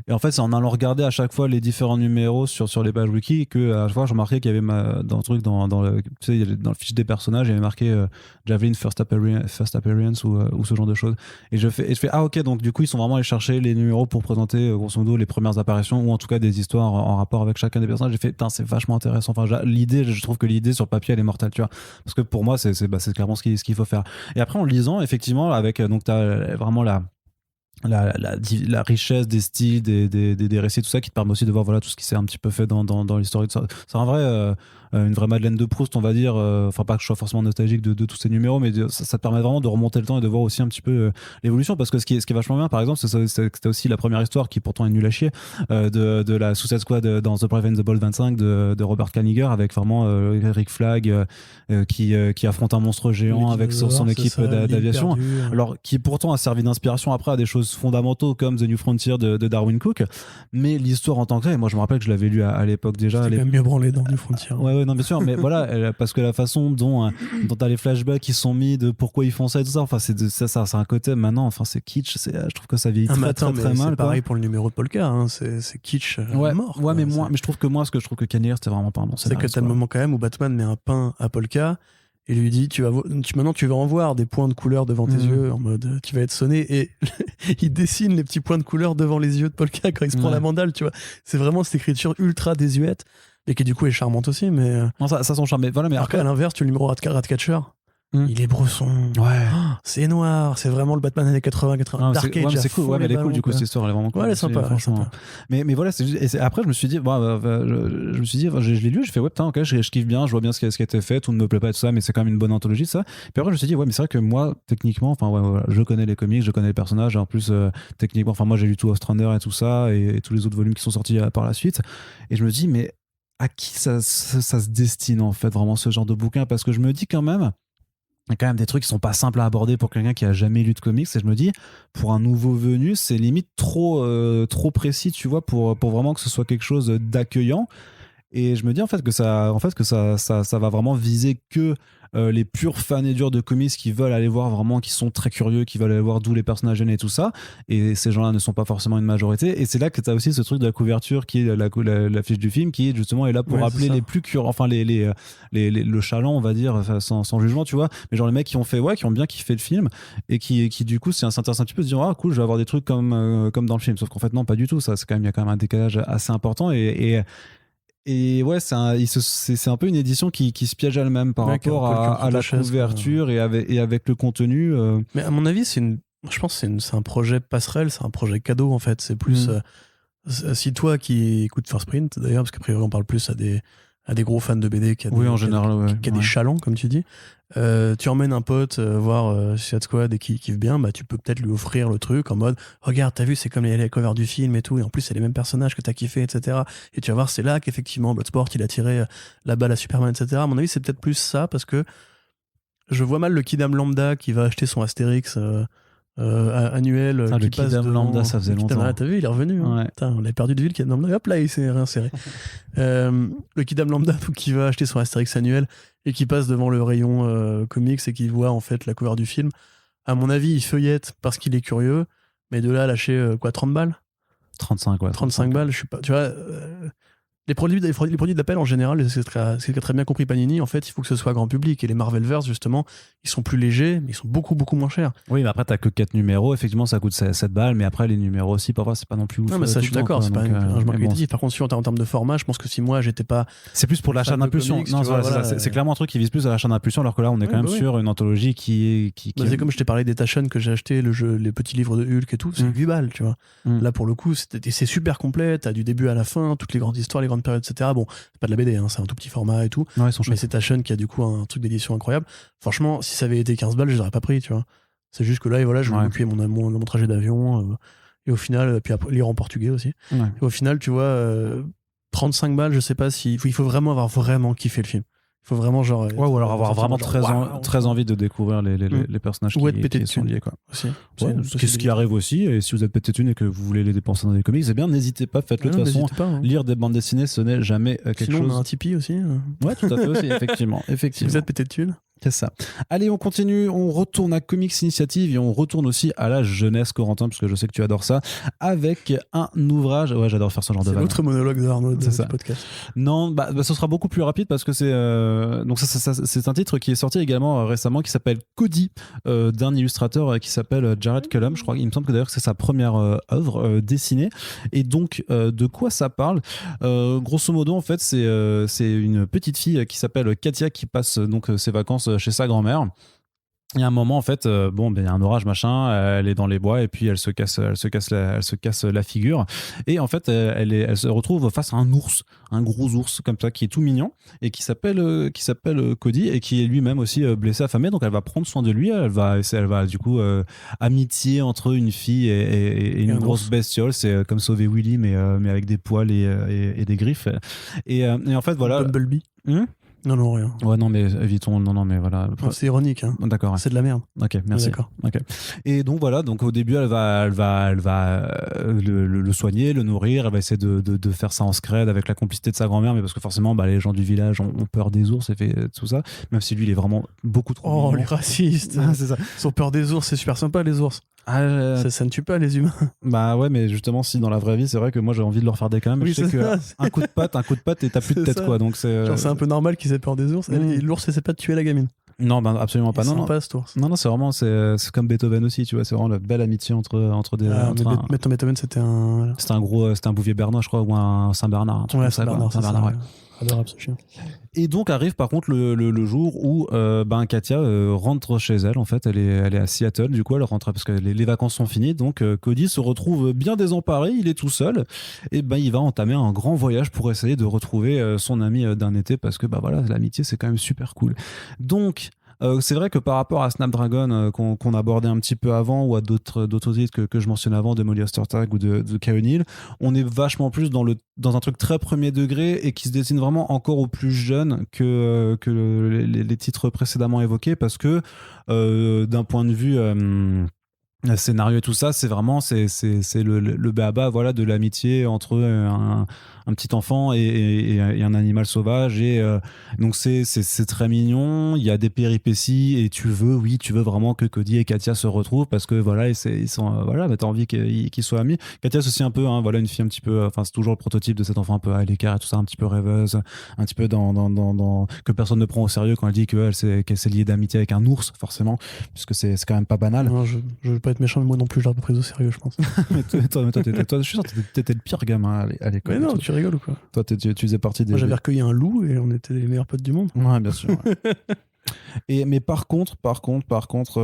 Et en fait, c'est en allant regarder à chaque fois les différents numéros sur les pages wiki que à chaque fois, je remarquais qu'il y avait dans le truc, dans le, tu sais, dans le fiche des personnages, il y avait marqué Javelin First Appearance ou ce genre de choses. Et je fais, ah ok, donc du coup, ils sont vraiment allés chercher les numéros pour présenter, grosso modo, les premières apparitions ou en tout cas des histoires en rapport avec chacun des personnages. J'ai fait, putain, c'est vachement intéressant. Enfin, l'idée, je trouve que l'idée sur papier, elle est mortelle, tu vois. Parce que pour moi, c'est clairement ce qu'il faut faire. Et après, en lisant, effectivement, avec, donc, t'as vraiment la richesse des styles, des récits, tout ça, qui te permet aussi de voir voilà, tout ce qui s'est un petit peu fait dans l'histoire. C'est un vrai, une vraie Madeleine de Proust, on va dire. Enfin, pas que je sois forcément nostalgique de tous ces numéros, mais ça te permet vraiment de remonter le temps et de voir aussi un petit peu l'évolution. Parce que ce qui est vachement bien, par exemple, c'était aussi la première histoire qui pourtant est nulle à chier, de la Suicide Squad dans The Brave and the Bold 25 de Robert Kanigher, avec vraiment Rick Flag qui affronte un monstre géant avec son équipe d'aviation. Alors, qui pourtant a servi d'inspiration après à des choses fondamentaux comme The New Frontier de Darwin Cook, mais l'histoire en tant que telle, moi je me rappelle que je l'avais lu à l'époque déjà. C'était quand même mieux branlé dans New Frontier. Ouais, non, bien sûr, mais voilà, parce que la façon dont t'as les flashbacks qui sont mis de pourquoi ils font ça et tout ça, enfin, c'est un côté maintenant, enfin, c'est kitsch, je trouve que ça vieillit très mal. C'est pareil pour le numéro de Polka, hein, c'est kitsch mort. Ouais, mais je trouve que ce que je trouve que Kanigher, c'était vraiment pas un bon scénario. C'est que t'as le moment quand même où Batman met un pain à Polka et lui dit maintenant tu vas en voir des points de couleur devant tes yeux, en mode tu vas être sonné, et il dessine les petits points de couleur devant les yeux de Polka quand il se prend la mandale, tu vois. C'est vraiment cette écriture ultra désuète et qui du coup est charmante aussi, mais non, ça son charme, mais voilà. Mais alors qu'à l'inverse, tu as le numéro Ratcatcher, il est bresson, c'est noir, c'est vraiment le Batman années 80 Dark Age. C'est cool, mais elle est cool, du coup, cette histoire, elle est vraiment cool. Ouais, elle est sympa, franchement. Mais voilà, après je me suis dit, je l'ai lu, je fais ouais, putain, ok, je kiffe bien, je vois bien ce qui a été fait, tout ne me plaît pas et tout ça, mais c'est quand même une bonne anthologie, ça. Puis après je me suis dit, ouais, mais c'est vrai que moi, techniquement, enfin voilà, je connais les comics, je connais les personnages, et en plus techniquement, enfin moi j'ai lu tout Ostrander et tout ça, et tous les autres volumes qui sont sortis par la suite, et je me dis, mais à qui ça se destine en fait vraiment ce genre de bouquin? Parce que je me dis quand même, il y a quand même des trucs qui sont pas simples à aborder pour quelqu'un qui a jamais lu de comics, et je me dis, pour un nouveau venu, c'est limite trop précis, tu vois, pour vraiment que ce soit quelque chose d'accueillant. Et je me dis en fait que ça va vraiment viser que les purs fans et durs de comics qui veulent aller voir vraiment, qui sont très curieux, qui veulent aller voir d'où les personnages viennent et tout ça. Et ces gens-là ne sont pas forcément une majorité. Et c'est là que tu as aussi ce truc de la couverture qui est la fiche du film, qui justement est là pour rappeler les plus curieux, enfin le chaland, on va dire, sans jugement, tu vois. Mais genre les mecs qui ont bien kiffé le film et qui du coup s'intéressent un petit peu, se disent ah cool, je vais avoir des trucs comme dans le film. Sauf qu'en fait non, pas du tout. Ça, il y a quand même un décalage assez important et ouais, c'est un peu une édition qui se piège elle-même par rapport à la couverture et avec le contenu. Mais à mon avis, je pense que c'est un projet passerelle, c'est un projet cadeau en fait. C'est plus si toi qui écoutes First Print d'ailleurs, parce qu'a priori on parle plus à des gros fans de BD qui a des chalands comme tu dis. Tu emmènes un pote voir Suicide Squad et qui kiffe bien, bah tu peux peut-être lui offrir le truc en mode regarde, t'as vu, c'est comme les covers du film et tout, et en plus c'est les mêmes personnages que t'as kiffé, etc. Et tu vas voir, c'est là qu'effectivement Bloodsport il a tiré la balle à Superman, etc. À mon avis, c'est peut-être plus ça, parce que je vois mal le kidam lambda qui va acheter son Astérix annuel. Le kidam lambda, ça faisait longtemps. T'as vu, il est revenu. Hein. Ouais. Putain, on l'a perdu de vue, le kidam lambda. Hop là, il s'est réinséré. Le kidam lambda qui va acheter son Astérix annuel et qui passe devant le rayon comics et qui voit en fait la cover du film. À mon avis, il feuillette parce qu'il est curieux, mais de là à lâcher 30 balles 35, ouais. 35 balles, je suis pas. Tu vois. Les produits d'appel en général, c'est qu'a très bien compris Panini, en fait il faut que ce soit grand public, et les Marvelverse justement ils sont plus légers mais ils sont beaucoup moins chers. Oui, mais après t'as que 4 numéros, effectivement ça coûte 7 balles, mais après les numéros aussi parfois c'est pas non plus ouf. Non mais ça je suis d'accord, c'est pas un jugement qualitatif. Par contre si en termes de format, je pense que si moi j'étais pas, c'est plus pour l'achat d'impulsion. Non, c'est clairement un truc qui vise plus à l'achat d'impulsion, alors que là on est quand même sur une anthologie qui c'est comme je t'ai parlé des Taschen que j'ai acheté, les petits livres de Hulk et tout, c'est 8 balles, tu vois. Là pour le coup c'est super complet, t'as du début à la fin, toutes les grandes histoires, les grandes périodes, etc. Bon, c'est pas de la BD, hein, c'est un tout petit format et tout. Ouais, mais c'est Taschen qui a du coup un truc d'édition incroyable. Franchement, si ça avait été 15 balles, je les aurais pas pris, tu vois. C'est juste que là, et voilà, je vais m'occuper mon trajet d'avion, et au final, puis après, lire en portugais aussi. Ouais. Et au final, tu vois, 35 balles, je sais pas si. Il faut vraiment avoir vraiment kiffé le film. Il faut vraiment genre. Ouais, ou alors avoir vraiment très envie de découvrir les personnages qui sont liés, quoi. Aussi. Ce qui arrive aussi, et si vous êtes pété de thunes et que vous voulez les dépenser dans des comics, eh bien n'hésitez pas, faites-le de toute façon. Lire des bandes dessinées, ce n'est jamais quelque chose. Sinon, on a un Tipeee aussi. Ouais, tout à fait aussi, effectivement. Si vous êtes pété de thunes. C'est ça. Allez, on continue, on retourne à Comics Initiative et on retourne aussi à la jeunesse, Corentin, parce que je sais que tu adores ça, avec un ouvrage. Ouais, j'adore faire ce genre de vanne. C'est l'autre monologue d'Arnaud de ce podcast. Non, ce sera beaucoup plus rapide parce que c'est donc c'est un titre qui est sorti également récemment qui s'appelle Cody, d'un illustrateur qui s'appelle Jared Cullum. Je crois, il me semble que d'ailleurs que c'est sa première œuvre dessinée. Et donc, de quoi ça parle ? Grosso modo, en fait, c'est une petite fille qui s'appelle Katia qui passe donc ses vacances chez sa grand-mère. Il y a un moment, en fait, il y a un orage, machin, elle est dans les bois et puis elle se casse la figure. Et en fait, elle se retrouve face à un ours, un gros ours comme ça, qui est tout mignon et qui s'appelle Cody et qui est lui-même aussi blessé, affamé. Donc elle va prendre soin de lui, elle va du coup amitié entre une fille et une grosse bestiole. C'est comme sauver Willy, mais avec des poils et des griffes. Et en fait, voilà. Bumblebee. Non, rien. Ouais, non, mais évitons. Non, mais voilà. Enfin, c'est ironique, hein. D'accord. Ouais. C'est de la merde. Ok, merci. D'accord. Okay. Et donc voilà, donc au début, elle va le soigner, le nourrir. Elle va essayer de faire ça en scred avec la complicité de sa grand-mère, mais parce que forcément, les gens du village ont peur des ours et fait tout ça. Même si lui, il est vraiment beaucoup trop. Oh, mignon. Les racistes. C'est ça. Ils ont peur des ours, c'est super sympa les ours. Ça ne tue pas les humains. Bah ouais, mais justement, si dans la vraie vie, c'est vrai que moi j'ai envie de leur faire des câlins, mais oui, je sais que un coup de patte et t'as plus de tête, quoi. Donc c'est un peu normal qu'ils aient peur des ours. Et l'ours essaie pas de tuer la gamine. Non, absolument pas. Non, cet ours. Non, c'est vraiment c'est comme Beethoven aussi, tu vois. C'est vraiment la belle amitié entre des. Beethoven, c'était un. C'était un Bouvier Bernois, je crois, ou un Saint-Bernard. Ouais, Saint-Bernard, ouais. Adorable ce chien. Et donc arrive par contre le jour où Katia rentre chez elle. En fait, elle est à Seattle. Du coup, elle rentre parce que les vacances sont finies. Donc Cody se retrouve bien désemparé. Il est tout seul. Et il va entamer un grand voyage pour essayer de retrouver son ami d'un été parce que voilà, l'amitié c'est quand même super cool. Donc c'est vrai que par rapport à Snapdragon qu'on abordait un petit peu avant ou à d'autres titres que je mentionnais avant de Molly Ostertag ou de Kyle O'Neill, on est vachement plus dans un truc très premier degré et qui se destine vraiment encore aux plus jeunes que les titres précédemment évoqués parce que d'un point de vue scénario et tout ça, c'est vraiment le béaba, voilà, de l'amitié entre un petit enfant et un animal sauvage et donc c'est très mignon. Il y a des péripéties et tu veux vraiment que Cody et Katia se retrouvent parce que voilà, ils sont voilà, t'as envie qu'ils soient amis. Katia c'est aussi un peu voilà, une fille un petit peu, enfin c'est toujours le prototype de cet enfant un peu à l'écart et tout ça, un petit peu rêveuse, un petit peu dans que personne ne prend au sérieux quand elle dit qu'elle s'est liée d'amitié avec un ours, forcément, puisque c'est quand même pas banal. Non, je veux pas être méchant, mais moi non plus je l'ai pas pris au sérieux, je pense. mais toi, je suis sûr que t'étais le pire gamin à l'école. Mais non, tu rigoles ou quoi? Toi, tu faisais partie des. Moi, j'avais recueilli un loup et on était les meilleurs potes du monde. Ouais, bien sûr. Ouais. Mais par contre,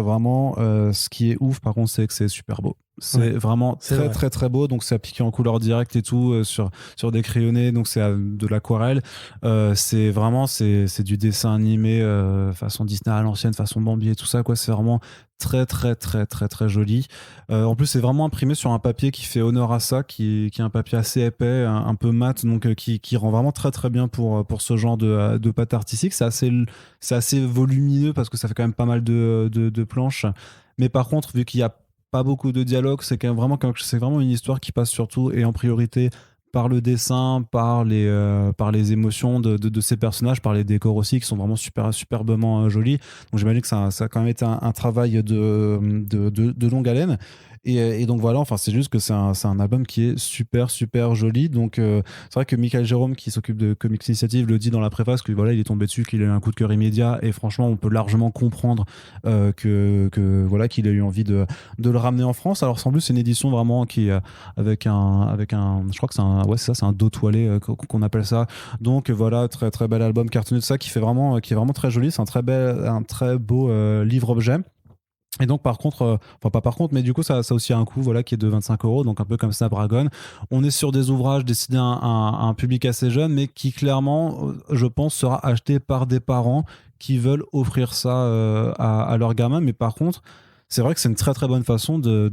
vraiment, ce qui est ouf, par contre, c'est que c'est super beau. C'est vraiment très, très, très beau. Donc, c'est appliqué en couleur directe et tout, sur des crayonnés. Donc, c'est de l'aquarelle. C'est vraiment, c'est du dessin animé façon Disney à l'ancienne, façon Bambi et tout ça, quoi. C'est vraiment très, très, très, très, très joli. En plus, c'est vraiment imprimé sur un papier qui fait honneur à ça, qui est un papier assez épais, un peu mat, donc qui rend vraiment très, très bien pour ce genre de pâte artistique. C'est assez volumineux parce que ça fait quand même pas mal de planches. Mais par contre, vu qu'il y a pas beaucoup de dialogue, c'est vraiment une histoire qui passe surtout et en priorité par le dessin, par les émotions de ces personnages, par les décors aussi qui sont vraiment superbement jolis. Donc j'imagine que ça a quand même été un travail de longue haleine. Et donc voilà, enfin c'est juste que c'est un album qui est super super joli. Donc c'est vrai que Michael Jérôme qui s'occupe de Comics Initiative le dit dans la préface que voilà, il est tombé dessus, qu'il a eu un coup de cœur immédiat et franchement on peut largement comprendre que voilà, qu'il a eu envie de le ramener en France. Alors sans plus c'est une édition vraiment qui avec un je crois que c'est un dos toilé qu'on appelle ça. Donc voilà, très très bel album cartonné de ça qui est vraiment très joli. C'est un très beau livre objet. Et donc par contre, mais du coup ça a aussi un coût, voilà, qui est de 25€, donc un peu comme Snapdragon. On est sur des ouvrages destinés à un public assez jeune, mais qui clairement, je pense, sera acheté par des parents qui veulent offrir ça à leurs gamins. Mais par contre, c'est vrai que c'est une très très bonne façon de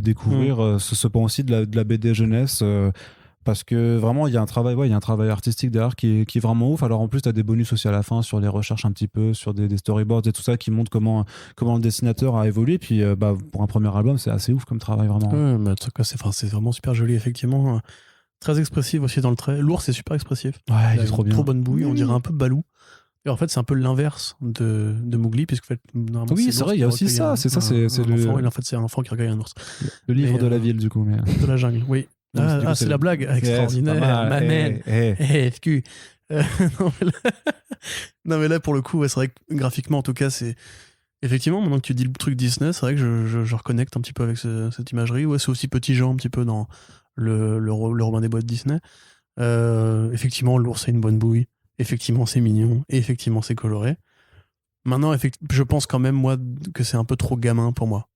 découvrir ce pan aussi de la BD jeunesse. Parce que vraiment il y a un travail artistique derrière qui est vraiment ouf. Alors en plus tu as des bonus aussi à la fin sur les recherches un petit peu, sur des storyboards et tout ça qui montrent comment le dessinateur a évolué. Puis pour un premier album c'est assez ouf comme travail vraiment. C'est vraiment super joli effectivement, très expressif aussi dans le trait. L'ours c'est super expressif, ouais, il est trop bien, trop bonne bouille, on dirait un peu Balou. Et en fait, c'est un peu l'inverse de Mowgli, puisque en fait, normalement, Oui, c'est c'est l'ours vrai, il y qui a aussi recueille ça. C'est ça, c'est un le, enfant, et en fait, c'est un enfant qui recueille un ours. le livre Mais, de la ville, du coup. Mais... de la jungle, oui. Non, mais du coup, C'est la blague c'est pas extraordinaire, mal. ma man. FQ. Euh, non, mais là... non, mais là, pour le coup, ouais, c'est vrai que graphiquement, en tout cas, c'est. Effectivement, maintenant que tu dis le truc Disney, c'est vrai que je reconnecte un petit peu avec cette imagerie. Ouais, c'est aussi Petit Jean, un petit peu dans le Robin des Bois de Disney. Effectivement, l'ours a une bonne bouille. Effectivement, c'est mignon. Et effectivement, c'est coloré. Maintenant, je pense quand même, moi, que c'est un peu trop gamin pour moi.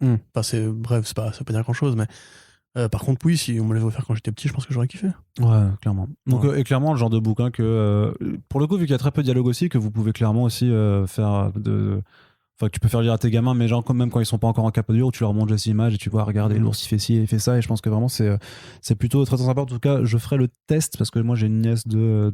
Hmm. Enfin, bref, ça veut pas dire grand-chose, mais par contre, oui, si on me l'avait offert quand j'étais petit, je pense que j'aurais kiffé. Ouais, clairement. Donc, Ouais. et clairement, le genre de bouquin que, pour le coup, vu qu'il y a très peu de dialogue aussi, que vous pouvez clairement aussi faire Enfin, que tu peux faire lire à tes gamins, mais genre, quand même, quand ils sont pas encore en cap dur, où tu leur montres juste l'image et tu vois, regardez, l'ours, il fait ci, il fait ça, et je pense que vraiment, c'est plutôt très, très sympa. En tout cas, je ferai le test, parce que moi, j'ai une nièce de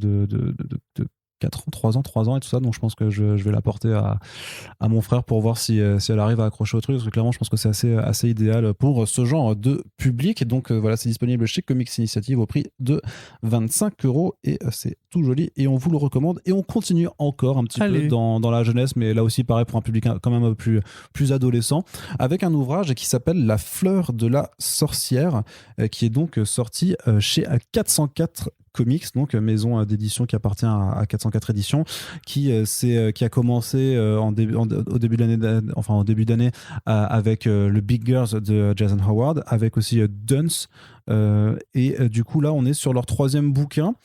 4 ans, 3 ans et tout ça, donc je pense que je vais l'apporter à mon frère pour voir si elle arrive à accrocher au truc, parce que clairement, je pense que c'est assez idéal pour ce genre de public. Donc voilà, c'est disponible chez Comics Initiative au prix de 25 € et c'est tout joli et on vous le recommande. Et on continue encore un petit peu dans la jeunesse, mais là aussi, pareil, pour un public quand même un peu plus adolescent, avec un ouvrage qui s'appelle La fleur de la sorcière, qui est donc sorti chez 404 Comics, donc maison d'édition qui appartient à 404 éditions, qui a commencé au début d'année avec le Big Girls de Jason Howard, avec aussi Dunce. Et du coup là on est sur leur troisième bouquin,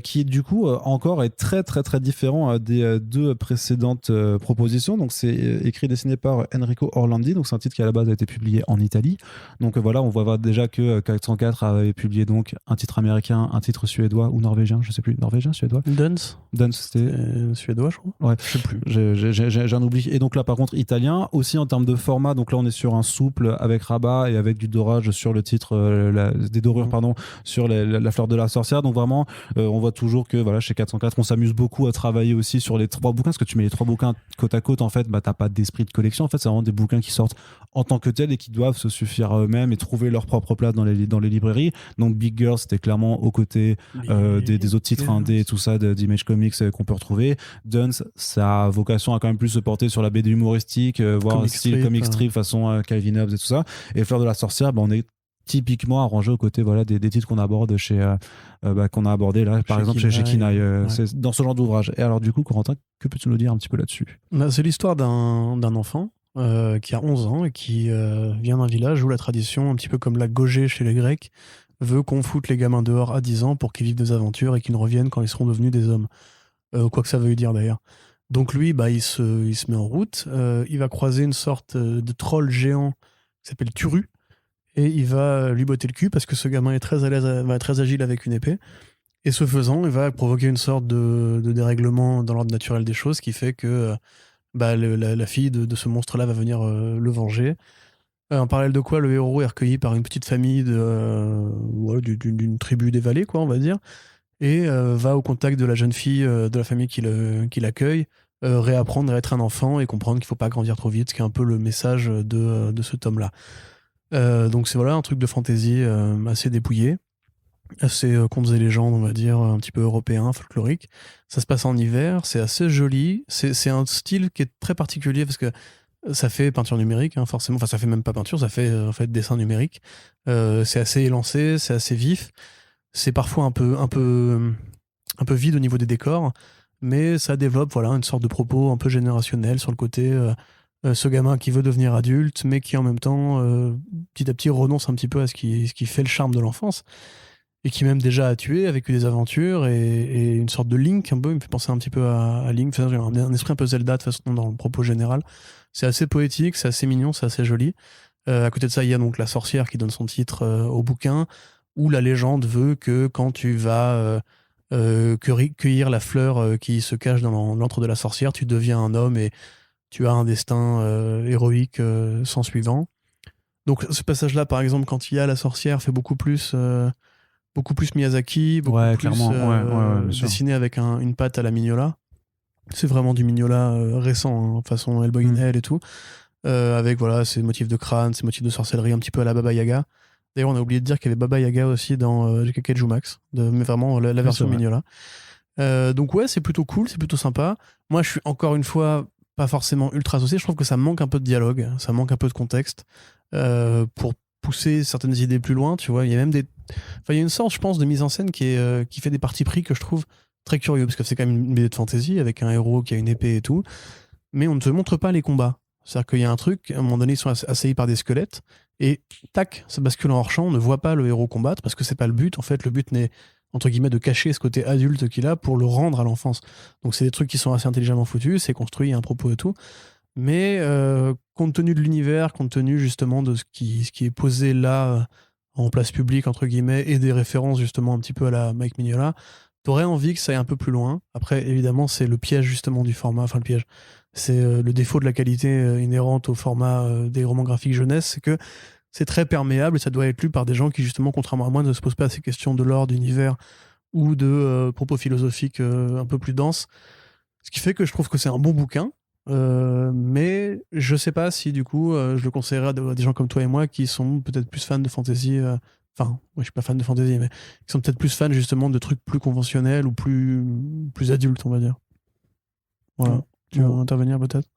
qui est du coup encore est très très très différent des deux précédentes propositions. Donc c'est écrit et dessiné par Enrico Orlandi, donc c'est un titre qui à la base a été publié en Italie. Donc voilà, on voit déjà que 404 avait publié donc un titre américain, un titre suédois ou norvégien, je sais plus, norvégien, suédois. Dunce, c'était suédois, je crois. Ouais, je sais plus. J'ai un oubli. Et donc là, par contre, italien aussi en termes de format. Donc là, on est sur un souple avec rabat et avec du dorage sur le titre, des dorures, pardon, sur la fleur de la sorcière. Donc vraiment, on voit toujours que voilà, chez 404, on s'amuse beaucoup à travailler aussi sur les trois bouquins, parce que tu mets les trois bouquins côte à côte, en fait, bah t'as pas d'esprit de collection. En fait, c'est vraiment des bouquins qui sortent en tant que tels et qui doivent se suffire à eux-mêmes et trouver leur propre place dans les librairies. Donc Big Girl, c'était clairement aux côtés des autres titres indés et tout ça d'Image Comics qu'on peut retrouver. Dunce, ça a vocation à quand même plus se porter sur la BD humoristique, voire Comic style strip, comic strip façon Calvin Hobbes et tout ça. Et Fleur de la sorcière, bah, on est typiquement arrangé aux côtés voilà, des titres qu'on aborde qu'on a abordé là, par exemple chez Kinaï, c'est dans ce genre d'ouvrage. Et alors du coup, Corentin, que peux-tu nous dire un petit peu là-dessus? C'est l'histoire d'un enfant qui a 11 ans et qui vient d'un village où la tradition, un petit peu comme la Gaugée chez les Grecs, veut qu'on foute les gamins dehors à 10 ans pour qu'ils vivent des aventures et qu'ils ne reviennent quand ils seront devenus des hommes. Quoi que ça veuille dire d'ailleurs. Donc lui, bah, il se met en route, il va croiser une sorte de troll géant qui s'appelle Turu, et il va lui botter le cul parce que ce gamin est très à l'aise, très agile avec une épée. Et ce faisant, il va provoquer une sorte de dérèglement dans l'ordre naturel des choses qui fait que bah, la fille de ce monstre-là va venir le venger. En parallèle de quoi, le héros est recueilli par une petite famille d'une tribu des vallées, quoi, on va dire, et va au contact de la jeune fille de la famille qui l'accueille, réapprendre à être un enfant et comprendre qu'il ne faut pas grandir trop vite, ce qui est un peu le message de ce tome-là. Donc c'est voilà un truc de fantasy assez dépouillé, assez contes et légendes, on va dire, un petit peu européen, folklorique. Ça se passe en hiver, c'est assez joli. C'est un style qui est très particulier parce que ça fait peinture numérique, hein, forcément. Enfin, ça fait même pas peinture, ça fait en fait dessin numérique. C'est assez élancé, c'est assez vif. C'est parfois un peu vide au niveau des décors, mais ça développe voilà, une sorte de propos un peu générationnel sur le côté ce gamin qui veut devenir adulte, mais qui en même temps, petit à petit, renonce un petit peu à ce qui fait le charme de l'enfance, et qui même déjà a tué, a vécu des aventures, et une sorte de Link, un peu, il me fait penser un petit peu à Link, enfin, j'ai un esprit un peu Zelda de façon dans le propos général. C'est assez poétique, c'est assez mignon, c'est assez joli. À côté de ça, il y a donc la sorcière qui donne son titre au bouquin, où la légende veut que quand tu vas cueillir la fleur qui se cache dans l'antre de la sorcière, tu deviens un homme et tu as un destin héroïque sans suivant. Donc ce passage-là, par exemple, quand il y a la sorcière, fait beaucoup plus Miyazaki, beaucoup plus dessiné avec une patte à la Mignola. C'est vraiment du Mignola récent, hein, façon Hellboy in Hell et tout. Avec voilà, ces motifs de crâne, ces motifs de sorcellerie, un petit peu à la Baba Yaga. D'ailleurs, on a oublié de dire qu'il y avait Baba Yaga aussi dans GKK Max, mais vraiment la version Mignola. Donc ouais, c'est plutôt cool, c'est plutôt sympa. Moi, je suis encore une fois pas forcément ultra associé. Je trouve que ça manque un peu de dialogue, ça manque un peu de contexte pour pousser certaines idées plus loin. Tu vois, il y a même il y a une sorte, je pense, de mise en scène qui fait des partis pris que je trouve très curieux parce que c'est quand même une BD de fantasy avec un héros qui a une épée et tout, mais on ne te montre pas les combats. C'est-à-dire qu'il y a un truc, à un moment donné, ils sont assaillis par des squelettes et tac, ça bascule en hors-champ, on ne voit pas le héros combattre parce que c'est pas le but. En fait, le but n'est entre guillemets de cacher ce côté adulte qu'il a pour le rendre à l'enfance. Donc c'est des trucs qui sont assez intelligemment foutus, c'est construit, il y a un propos et tout. Mais compte tenu de l'univers, compte tenu justement de ce qui est posé là en place publique, entre guillemets, et des références justement un petit peu à la Mike Mignola, t'aurais envie que ça aille un peu plus loin. Après, évidemment, c'est le piège justement du format, enfin le piège, c'est le défaut de la qualité inhérente au format des romans graphiques jeunesse, c'est que c'est très perméable et ça doit être lu par des gens qui justement, contrairement à moi, ne se posent pas ces questions de lore, d'univers ou de propos philosophiques un peu plus denses. Ce qui fait que je trouve que c'est un bon bouquin. Mais je sais pas si du coup je le conseillerais à des gens comme toi et moi qui sont peut-être plus fans de fantasy. Enfin, moi je suis pas fan de fantasy, mais qui sont peut-être plus fans justement de trucs plus conventionnels ou plus adultes, on va dire. Voilà. Tu veux intervenir peut-être?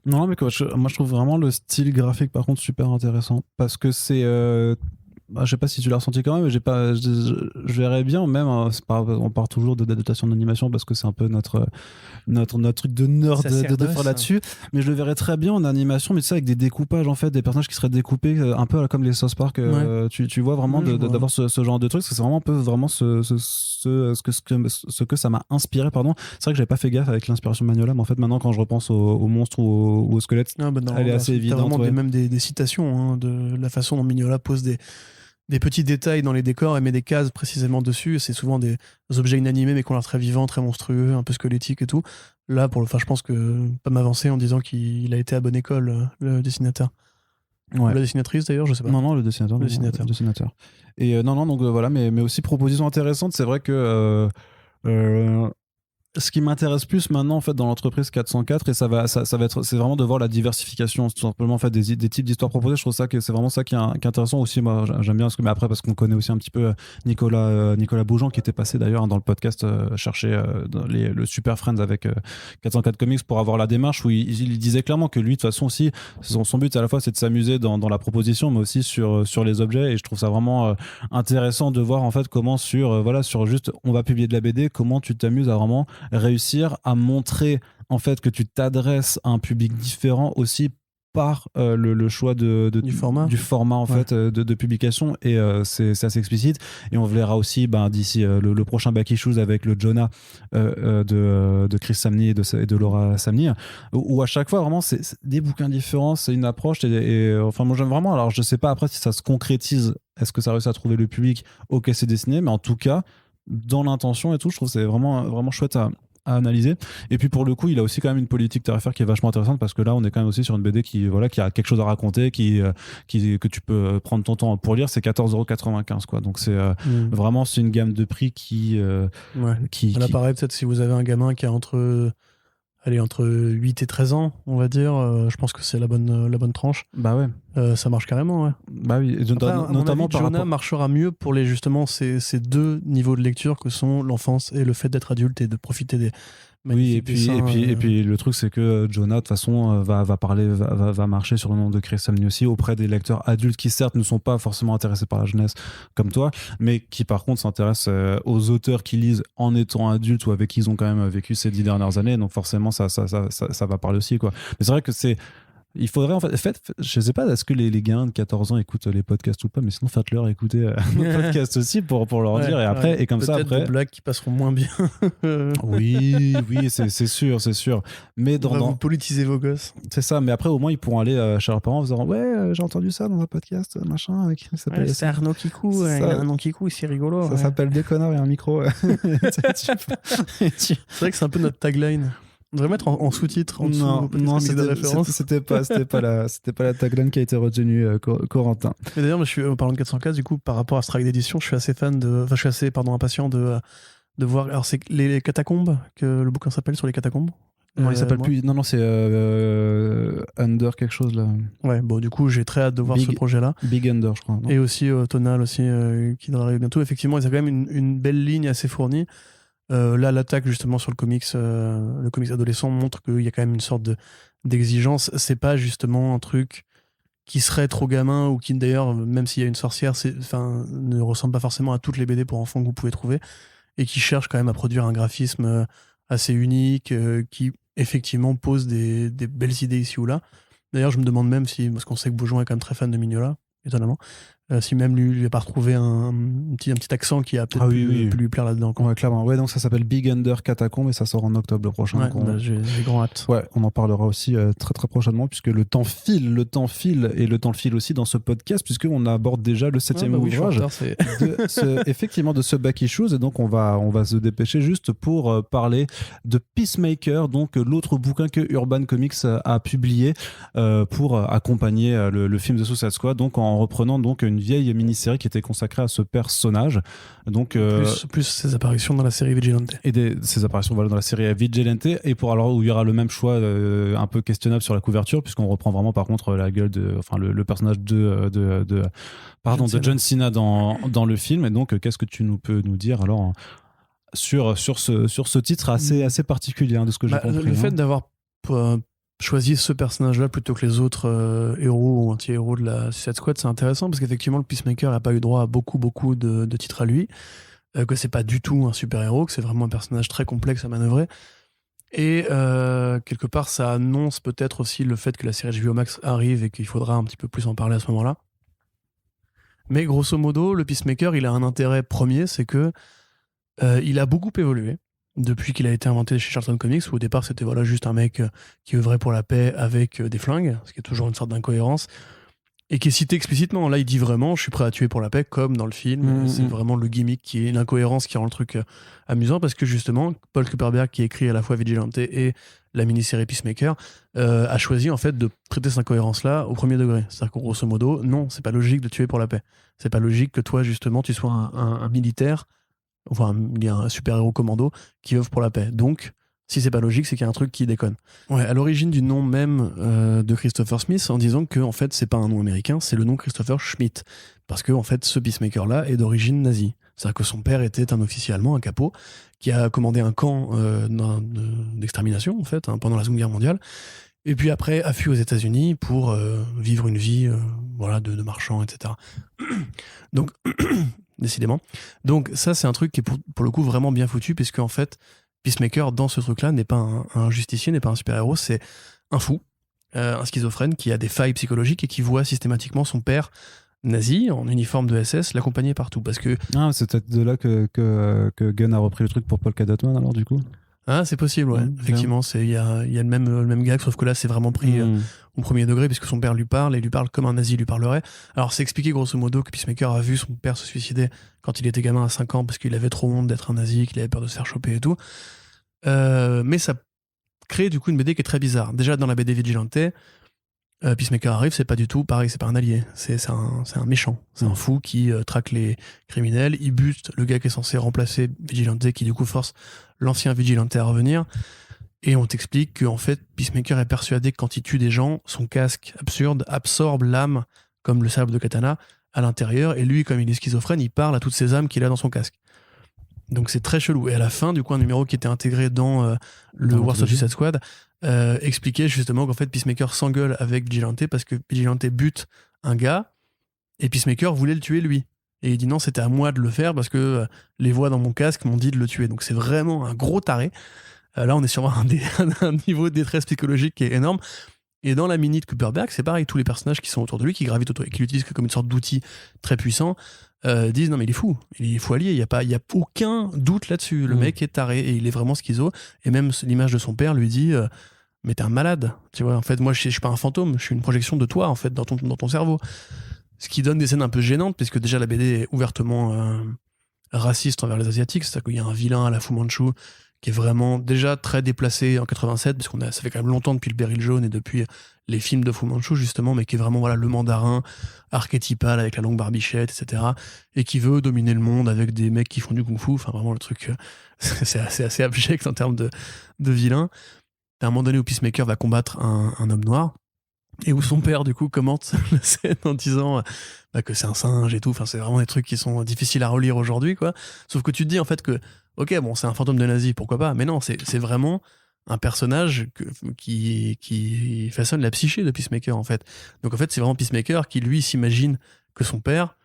Non, mais quoi, moi je trouve vraiment le style graphique par contre super intéressant parce que c'est. Je sais pas si tu l'as ressenti quand même, mais je verrais bien même. On part toujours d'adaptation d'animation parce que c'est un peu notre truc de nerd de faire là-dessus. Mais je le verrais très bien en animation, mais tu sais, avec des découpages en fait, des personnages qui seraient découpés un peu comme les South Park. Tu vois vraiment d'avoir ce genre de truc, parce que c'est vraiment un peu vraiment ce que ça m'a inspiré. Pardon. C'est vrai que j'avais pas fait gaffe avec l'inspiration de Magnola, mais en fait maintenant quand je repense aux monstres ou aux squelettes, elle est assez évidente. T'as vraiment même des citations de la façon dont Mignola pose des petits détails dans les décors et met des cases précisément dessus. C'est souvent des objets inanimés mais qui ont l'air très vivants, très monstrueux, un peu squelettiques et tout. Là, je pense que pas m'avancer en disant qu'il a été à bonne école, le dessinateur. Ouais. La dessinatrice d'ailleurs, je sais pas. Non, le dessinateur. Le dessinateur. Et non, donc voilà, mais aussi proposition intéressante. C'est vrai que ce qui m'intéresse plus maintenant en fait dans l'entreprise 404 et ça va être, c'est vraiment de voir la diversification tout simplement en fait des types d'histoires proposées. Je trouve ça que c'est vraiment ça qui est intéressant aussi. Moi j'aime bien mais après parce qu'on connaît aussi un petit peu Nicolas Bougeant qui était passé d'ailleurs dans le podcast chercher le Super Friends avec 404 Comics pour avoir la démarche où il disait clairement que lui de toute façon aussi son but à la fois c'est de s'amuser dans la proposition mais aussi sur les objets, et je trouve ça vraiment intéressant de voir en fait comment sur juste on va publier de la BD, comment tu t'amuses à vraiment réussir à montrer en fait que tu t'adresses à un public différent aussi par le choix du format en fait de publication, et c'est assez explicite, et on verra aussi d'ici le prochain Back Issues avec le Jonah de Chris Samney et de Laura Samney, où à chaque fois vraiment c'est des bouquins différents, c'est une approche et enfin moi j'aime vraiment. Alors je sais pas après si ça se concrétise, est-ce que ça réussit à trouver le public, ok c'est dessiné, mais en tout cas dans l'intention et tout, je trouve que c'est vraiment chouette à analyser. Et puis pour le coup il a aussi quand même une politique tarifaire qui est vachement intéressante, parce que là on est quand même aussi sur une BD qui a quelque chose à raconter, que tu peux prendre ton temps pour lire. C'est 14,95 quoi, donc c'est vraiment c'est une gamme de prix qui là pareil, peut-être si vous avez un gamin qui a entre 8 et 13 ans, on va dire, je pense que c'est la bonne tranche. Bah ouais. Ça marche carrément, ouais. Bah oui, et notamment par Jonah marchera mieux pour justement ces deux niveaux de lecture que sont l'enfance et le fait d'être adulte et de profiter des magnifiques dessins. Et puis le truc c'est que Jonah de toute façon va marcher sur le nom de Chris Samney aussi auprès des lecteurs adultes qui certes ne sont pas forcément intéressés par la jeunesse comme toi, mais qui par contre s'intéressent aux auteurs qui lisent en étant adultes ou avec qui ils ont quand même vécu ces 10 dernières années, donc forcément ça va parler aussi quoi. Mais c'est vrai que il faudrait en fait, je sais pas, est-ce que les gamins de 14 ans écoutent les podcasts ou pas, mais sinon faites-leur écouter nos podcasts aussi pour leur dire, et après, et comme ça après. Peut-être des blagues qui passeront moins bien. oui, c'est sûr. Mais vous politiser vos gosses. C'est ça, mais après au moins ils pourront aller chez leurs parents en disant j'ai entendu ça dans un podcast, machin. C'est Arnaud Kikou, il a un nom Kikou, c'est rigolo. Ça s'appelle Deux connards et un micro. C'est vrai que c'est un peu notre tagline. On devrait mettre en sous-titre en dessous. Non, c'était pas la tagline qui a été retenue, Corentin. Mais d'ailleurs, en parlant de 404, du coup, par rapport à ce travail d'édition, je suis assez impatient de voir. Alors, c'est les catacombes que le bouquin s'appelle, sur les catacombes. Non, il s'appelle plus. Non, c'est Under quelque chose là. Ouais, bon, du coup, j'ai très hâte de voir ce projet-là. Big Under, je crois. Et aussi Tonal aussi, qui devrait arriver bientôt. Effectivement, il y a quand même une belle ligne assez fournie. Là, l'attaque justement sur le comics adolescent montre qu'il y a quand même une sorte d'exigence. C'est pas justement un truc qui serait trop gamin ou qui d'ailleurs, même s'il y a une sorcière, ne ressemble pas forcément à toutes les BD pour enfants que vous pouvez trouver et qui cherche quand même à produire un graphisme assez unique, qui effectivement pose des belles idées ici ou là. D'ailleurs, je me demande même si, parce qu'on sait que Beaujon est quand même très fan de Mignola, étonnamment, si même lui a pas retrouvé un petit accent qui a peut-être pu lui plaire là-dedans. Ouais, clairement. Ouais, donc ça s'appelle Big Under Catacomb et ça sort en octobre prochain. Ouais, j'ai grand hâte. Ouais, on en parlera aussi très très prochainement puisque le temps file et le temps file aussi dans ce podcast puisqu'on aborde déjà le 7e ouvrage effectivement de ce Back Issues et donc on va se dépêcher juste pour parler de Peacemaker, donc l'autre bouquin que Urban Comics a publié pour accompagner le film de Suicide Squad, donc en reprenant donc une vieille mini-série qui était consacrée à ce personnage. Donc, plus ses apparitions dans la série Vigilante. Et ses apparitions dans la série Vigilante, et pour alors où il y aura le même choix un peu questionnable sur la couverture, puisqu'on reprend vraiment par contre la gueule le personnage de John Cena dans le film. Et donc, qu'est-ce que tu peux nous dire alors sur ce titre assez particulier de ce que j'ai compris. Le fait d'avoir choisi ce personnage-là plutôt que les autres héros ou anti-héros de la Suicide Squad, c'est intéressant parce qu'effectivement le Peacemaker n'a pas eu droit à beaucoup de titres à lui, que c'est pas du tout un super-héros, que c'est vraiment un personnage très complexe à manœuvrer, et quelque part ça annonce peut-être aussi le fait que la série HBO Max arrive et qu'il faudra un petit peu plus en parler à ce moment-là. Mais grosso modo, le Peacemaker, il a un intérêt premier, c'est que il a beaucoup évolué depuis qu'il a été inventé chez Charlton Comics, où au départ c'était juste un mec qui œuvrait pour la paix avec des flingues, ce qui est toujours une sorte d'incohérence, et qui est cité explicitement. Là il dit vraiment je suis prêt à tuer pour la paix, comme dans le film. C'est vraiment le gimmick qui est l'incohérence qui rend le truc amusant, parce que justement Paul Kupperberg, qui écrit à la fois Vigilante et la mini-série Peacemaker, a choisi en fait de traiter cette incohérence là au premier degré. C'est-à-dire qu'en grosso modo, non, c'est pas logique de tuer pour la paix, c'est pas logique que toi justement tu sois un militaire. Enfin, il y a un super-héros commando qui œuvre pour la paix. Donc, si c'est pas logique, c'est qu'il y a un truc qui déconne. Ouais, à l'origine du nom même de Christopher Smith, en disant que en fait, c'est pas un nom américain, c'est le nom Christopher Schmidt. Parce que en fait, ce Peacemaker-là est d'origine nazie. C'est-à-dire que son père était un officier allemand, un capot, qui a commandé un camp d'extermination, en fait, pendant la Seconde Guerre mondiale. Et puis après, a fui aux États-Unis pour vivre une vie de marchand, etc. Donc, décidément. Donc ça, c'est un truc qui est pour le coup vraiment bien foutu, puisque en fait, Peacemaker, dans ce truc-là, n'est pas un justicier, n'est pas un super-héros, c'est un fou, un schizophrène qui a des failles psychologiques et qui voit systématiquement son père nazi, en uniforme de SS, l'accompagner partout. Parce que... Ah, c'est peut-être de là que Gunn a repris le truc pour Paul Cadotman, alors du coup. Ah, c'est possible, ouais. Effectivement, il y a le même gag, sauf que là, c'est vraiment pris au premier degré, puisque son père lui parle, et lui parle comme un nazi lui parlerait. Alors, c'est expliqué grosso modo que Peacemaker a vu son père se suicider quand il était gamin à 5 ans, parce qu'il avait trop honte d'être un nazi, qu'il avait peur de se faire choper et tout. Mais ça crée du coup une BD qui est très bizarre. Déjà, dans la BD Vigilante, Peacemaker arrive, c'est pas du tout pareil, c'est pas un allié, c'est un méchant, c'est un fou qui traque les criminels, il bute le gars qui est censé remplacer Vigilante, qui du coup force l'ancien Vigilante à revenir, et on t'explique qu'en fait Peacemaker est persuadé que quand il tue des gens, son casque absurde absorbe l'âme, comme le sabre de katana, à l'intérieur, et lui, comme il est schizophrène, il parle à toutes ces âmes qu'il a dans son casque. Donc c'est très chelou. Et à la fin, du coup, un numéro qui était intégré dans le Wars of Suicide Squad expliquait justement qu'en fait Peacemaker s'engueule avec Vigilante parce que Vigilante bute un gars et Peacemaker voulait le tuer lui. Et il dit non, c'était à moi de le faire parce que les voix dans mon casque m'ont dit de le tuer. Donc c'est vraiment un gros taré. Là, on est sur un niveau de détresse psychologique qui est énorme. Et dans la mini de Kupperberg, c'est pareil, tous les personnages qui sont autour de lui, qui gravitent autour et qui l'utilisent comme une sorte d'outil très puissant, disent non mais il est fou allié, il y a aucun doute là-dessus. Le mec est taré et il est vraiment schizo. Et même l'image de son père lui dit mais t'es un malade, tu vois. En fait, moi je suis pas un fantôme, je suis une projection de toi en fait dans ton cerveau. Ce qui donne des scènes un peu gênantes, puisque déjà la BD est ouvertement raciste envers les Asiatiques, c'est-à-dire qu'il y a un vilain à la Fu Manchu qui est vraiment déjà très déplacé en 87, parce ça fait quand même longtemps depuis le Beryl jaune et depuis les films de Fu Manchu justement, mais qui est vraiment le mandarin archétypal avec la longue barbichette, etc. Et qui veut dominer le monde avec des mecs qui font du kung-fu. Enfin vraiment le truc, c'est assez abject en termes de vilain. À un moment donné où Peacemaker va combattre un homme noir, Et où son père, du coup, commente la scène en disant que c'est un singe et tout. Enfin, c'est vraiment des trucs qui sont difficiles à relire aujourd'hui, quoi. Sauf que tu te dis, en fait, que, ok, bon, c'est un fantôme de nazi, pourquoi pas. Mais non, c'est vraiment un personnage qui façonne la psyché de Peacemaker, en fait. Donc, en fait, c'est vraiment Peacemaker qui, lui, s'imagine que son père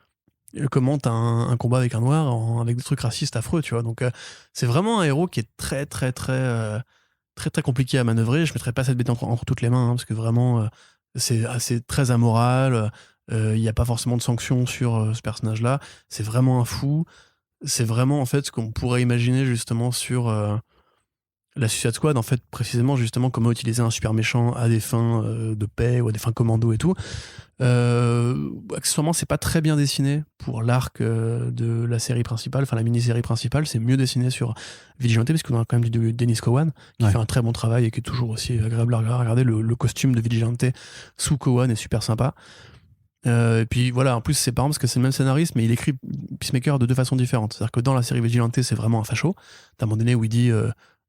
commente un combat avec un noir avec des trucs racistes affreux, tu vois. Donc, c'est vraiment un héros qui est très, très, très, très, très compliqué à manœuvrer. Je mettrais pas cette bête entre toutes les mains, hein, parce que vraiment, c'est très amoral. Il n'y a pas forcément de sanctions sur ce personnage-là. C'est vraiment un fou. C'est vraiment, en fait, ce qu'on pourrait imaginer, justement, sur la Suicide Squad, en fait, précisément, justement, comment utiliser un super méchant à des fins de paix ou à des fins commando et tout. Accessoirement, c'est pas très bien dessiné pour l'arc de la série principale, enfin la mini-série principale. C'est mieux dessiné sur Vigilante, parce qu'on a quand même du Dennis Cowan qui fait un très bon travail et qui est toujours aussi agréable à regarder. Le costume de Vigilante sous Cowan est super sympa. Et puis voilà, en plus c'est marrant parce que c'est le même scénariste, mais il écrit Peacemaker de deux façons différentes. C'est-à-dire que dans la série Vigilante, c'est vraiment un facho. T'as un moment donné où il dit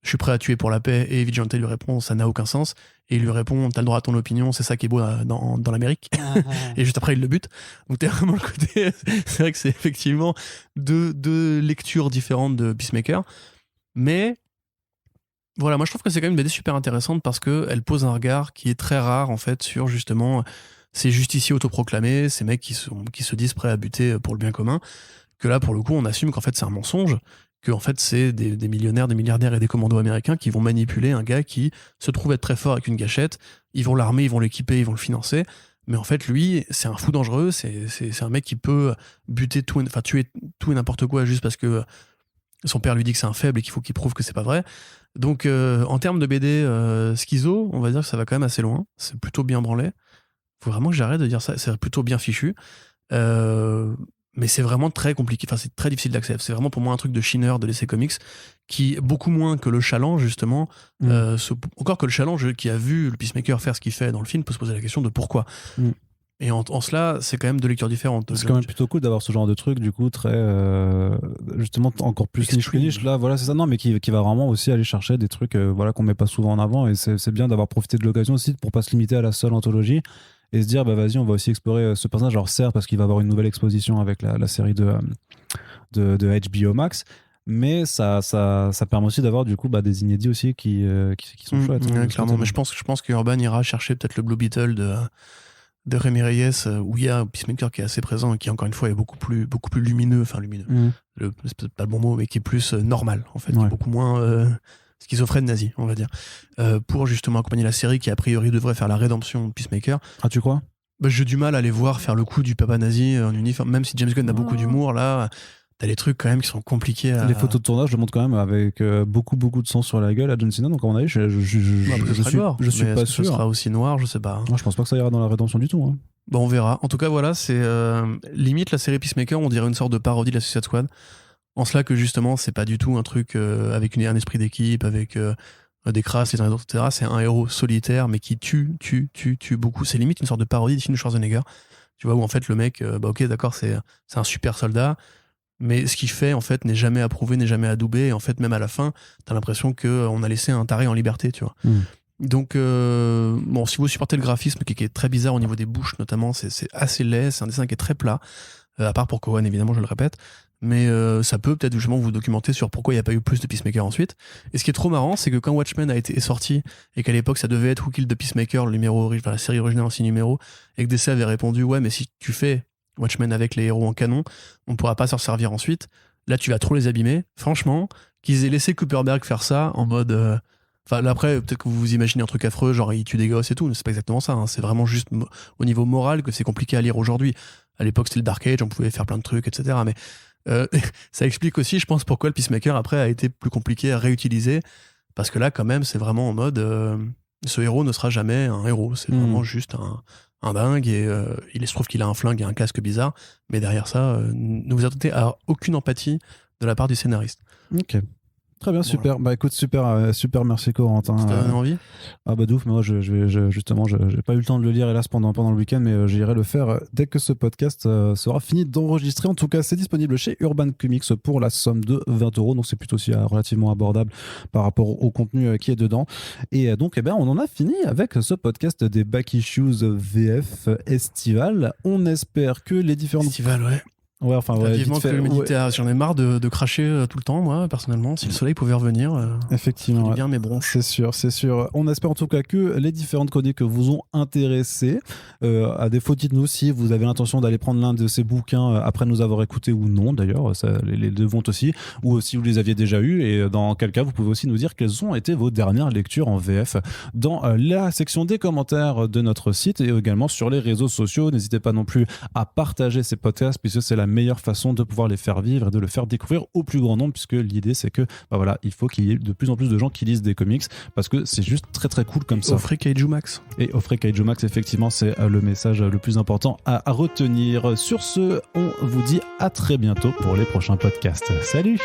je suis prêt à tuer pour la paix, et Vigilante lui répond ça n'a aucun sens, et il lui répond t'as le droit à ton opinion, c'est ça qui est beau dans l'Amérique. Et juste après il le bute. Donc t'es vraiment le côté c'est vrai que c'est effectivement deux lectures différentes de Peacemaker, mais voilà, moi je trouve que c'est quand même une BD super intéressante parce qu'elle pose un regard qui est très rare en fait sur justement ces justiciers autoproclamés, ces mecs qui se disent prêts à buter pour le bien commun, que là pour le coup on assume qu'en fait c'est un mensonge, que en fait c'est des millionnaires, des milliardaires et des commandos américains qui vont manipuler un gars qui se trouve être très fort avec une gâchette, ils vont l'armer, ils vont l'équiper, ils vont le financer, mais en fait lui c'est un fou dangereux, c'est un mec qui peut buter tout, enfin tuer tout et n'importe quoi juste parce que son père lui dit que c'est un faible et qu'il faut qu'il prouve que c'est pas vrai. Donc en termes de BD schizo, on va dire que ça va quand même assez loin, c'est plutôt bien branlé. Faut vraiment que j'arrête de dire ça, c'est plutôt bien fichu. Mais c'est vraiment très compliqué, enfin c'est très difficile d'accès. C'est vraiment pour moi un truc de chineur de l'essai comics qui, beaucoup moins que le challenge justement, encore que le challenge qui a vu le Peacemaker faire ce qu'il fait dans le film peut se poser la question de pourquoi. Et en cela, c'est quand même deux lectures différentes. C'est quand même plutôt cool d'avoir ce genre de truc, du coup, très. Justement, encore plus niche que niche. Là, voilà, c'est ça. Non, mais qui va vraiment aussi aller chercher des trucs voilà, qu'on met pas souvent en avant. Et c'est bien d'avoir profité de l'occasion aussi pour pas se limiter à la seule anthologie et se dire, bah vas-y, on va aussi explorer ce personnage. Alors, certes, parce qu'il va avoir une nouvelle exposition avec la série de HBO Max. Mais ça permet aussi d'avoir du coup des inédits aussi qui sont chouettes. Ouais, clairement, mais je pense qu'Urban ira chercher peut-être le Blue Beetle de Rémi Reyes, où il y a un Peacemaker qui est assez présent et qui encore une fois est beaucoup plus lumineux, enfin lumineux, c'est peut-être pas le bon mot, mais qui est plus normal en fait, qui est beaucoup moins schizophrène nazi, on va dire, pour justement accompagner la série qui a priori devrait faire la rédemption de Peacemaker. Ah, tu crois? J'ai du mal à les voir faire le coup du papa nazi en uniforme, même si James Gunn a beaucoup d'humour là. T'as des trucs quand même qui sont compliqués à... Les photos de tournage le montrent quand même avec beaucoup de sang sur la gueule à John Cena, donc à mon avis je suis pas sûr. Ce sera aussi noir, je sais pas. Moi je pense pas que ça ira dans la rédemption du tout. Bon, on verra. En tout cas voilà, c'est limite la série Peacemaker, on dirait une sorte de parodie de la Suicide Squad, en cela que justement c'est pas du tout un truc avec un esprit d'équipe, avec des crasses les uns les autres, etc. C'est un héros solitaire mais qui tue beaucoup. C'est limite une sorte de parodie de film de Schwarzenegger, tu vois, où en fait le mec ok d'accord, c'est un super soldat, mais ce qu'il fait en fait n'est jamais approuvé, n'est jamais adoubé, et en fait même à la fin t'as l'impression qu'on a laissé un taré en liberté, tu vois. Donc bon, si vous supportez le graphisme qui est très bizarre au niveau des bouches notamment, c'est assez laid, c'est un dessin qui est très plat, à part pour Cowan évidemment, je le répète, mais ça peut peut-être justement vous documenter sur pourquoi il n'y a pas eu plus de Peacemaker ensuite. Et ce qui est trop marrant, c'est que quand Watchmen est sorti, et qu'à l'époque ça devait être Who Killed the Peacemaker, le numéro, la série originale en 6 numéros, et que DC avait répondu ouais mais si tu fais Watchmen avec les héros en canon, on pourra pas s'en servir ensuite, là tu vas trop les abîmer. Franchement, qu'ils aient laissé Kuperberg faire ça en mode enfin là après peut-être que vous vous imaginez un truc affreux genre il tue des gosses et tout, mais c'est pas exactement ça, hein. C'est vraiment juste au niveau moral que c'est compliqué à lire aujourd'hui. À l'époque c'était le Dark Age, on pouvait faire plein de trucs, etc. Mais ça explique aussi je pense pourquoi le Peacemaker après a été plus compliqué à réutiliser, parce que là quand même c'est vraiment en mode ce héros ne sera jamais un héros, c'est vraiment juste un dingue, et il se trouve qu'il a un flingue et un casque bizarre, mais derrière ça ne vous attendez à aucune empathie de la part du scénariste. Ok. Très bien, super. Voilà. Bah écoute, super, merci Corentin. Ça t'a donné envie ? Ah bah d'ouf, mais moi justement, j'ai pas eu le temps de le lire hélas pendant le week-end, mais j'irai le faire dès que ce podcast sera fini d'enregistrer. En tout cas, c'est disponible chez Urban Comics pour la somme de 20€, donc c'est plutôt aussi relativement abordable par rapport au contenu qui est dedans. Et donc, on en a fini avec ce podcast des Back Issues VF estival. On espère que les différentes... Estival, ouais. Ouais, enfin, ouais, vivement que l'humidité, j'en ai marre de cracher tout le temps, moi, personnellement. Si le soleil pouvait revenir, effectivement, bien mes bronches. C'est sûr. On espère en tout cas que les différentes chroniques vous ont intéressé. À défaut, dites-nous si vous avez l'intention d'aller prendre l'un de ces bouquins après nous avoir écoutés ou non, d'ailleurs, les deux vont aussi, ou si vous les aviez déjà eus, et dans quel cas, vous pouvez aussi nous dire quelles ont été vos dernières lectures en VF dans la section des commentaires de notre site et également sur les réseaux sociaux. N'hésitez pas non plus à partager ces podcasts, puisque c'est la meilleure façon de pouvoir les faire vivre et de le faire découvrir au plus grand nombre, puisque l'idée c'est que il faut qu'il y ait de plus en plus de gens qui lisent des comics, parce que c'est juste très très cool comme ça. Offrez Kaiju Max. Et offrez Kaiju Max, effectivement, c'est le message le plus important à retenir. Sur ce, on vous dit à très bientôt pour les prochains podcasts. Salut.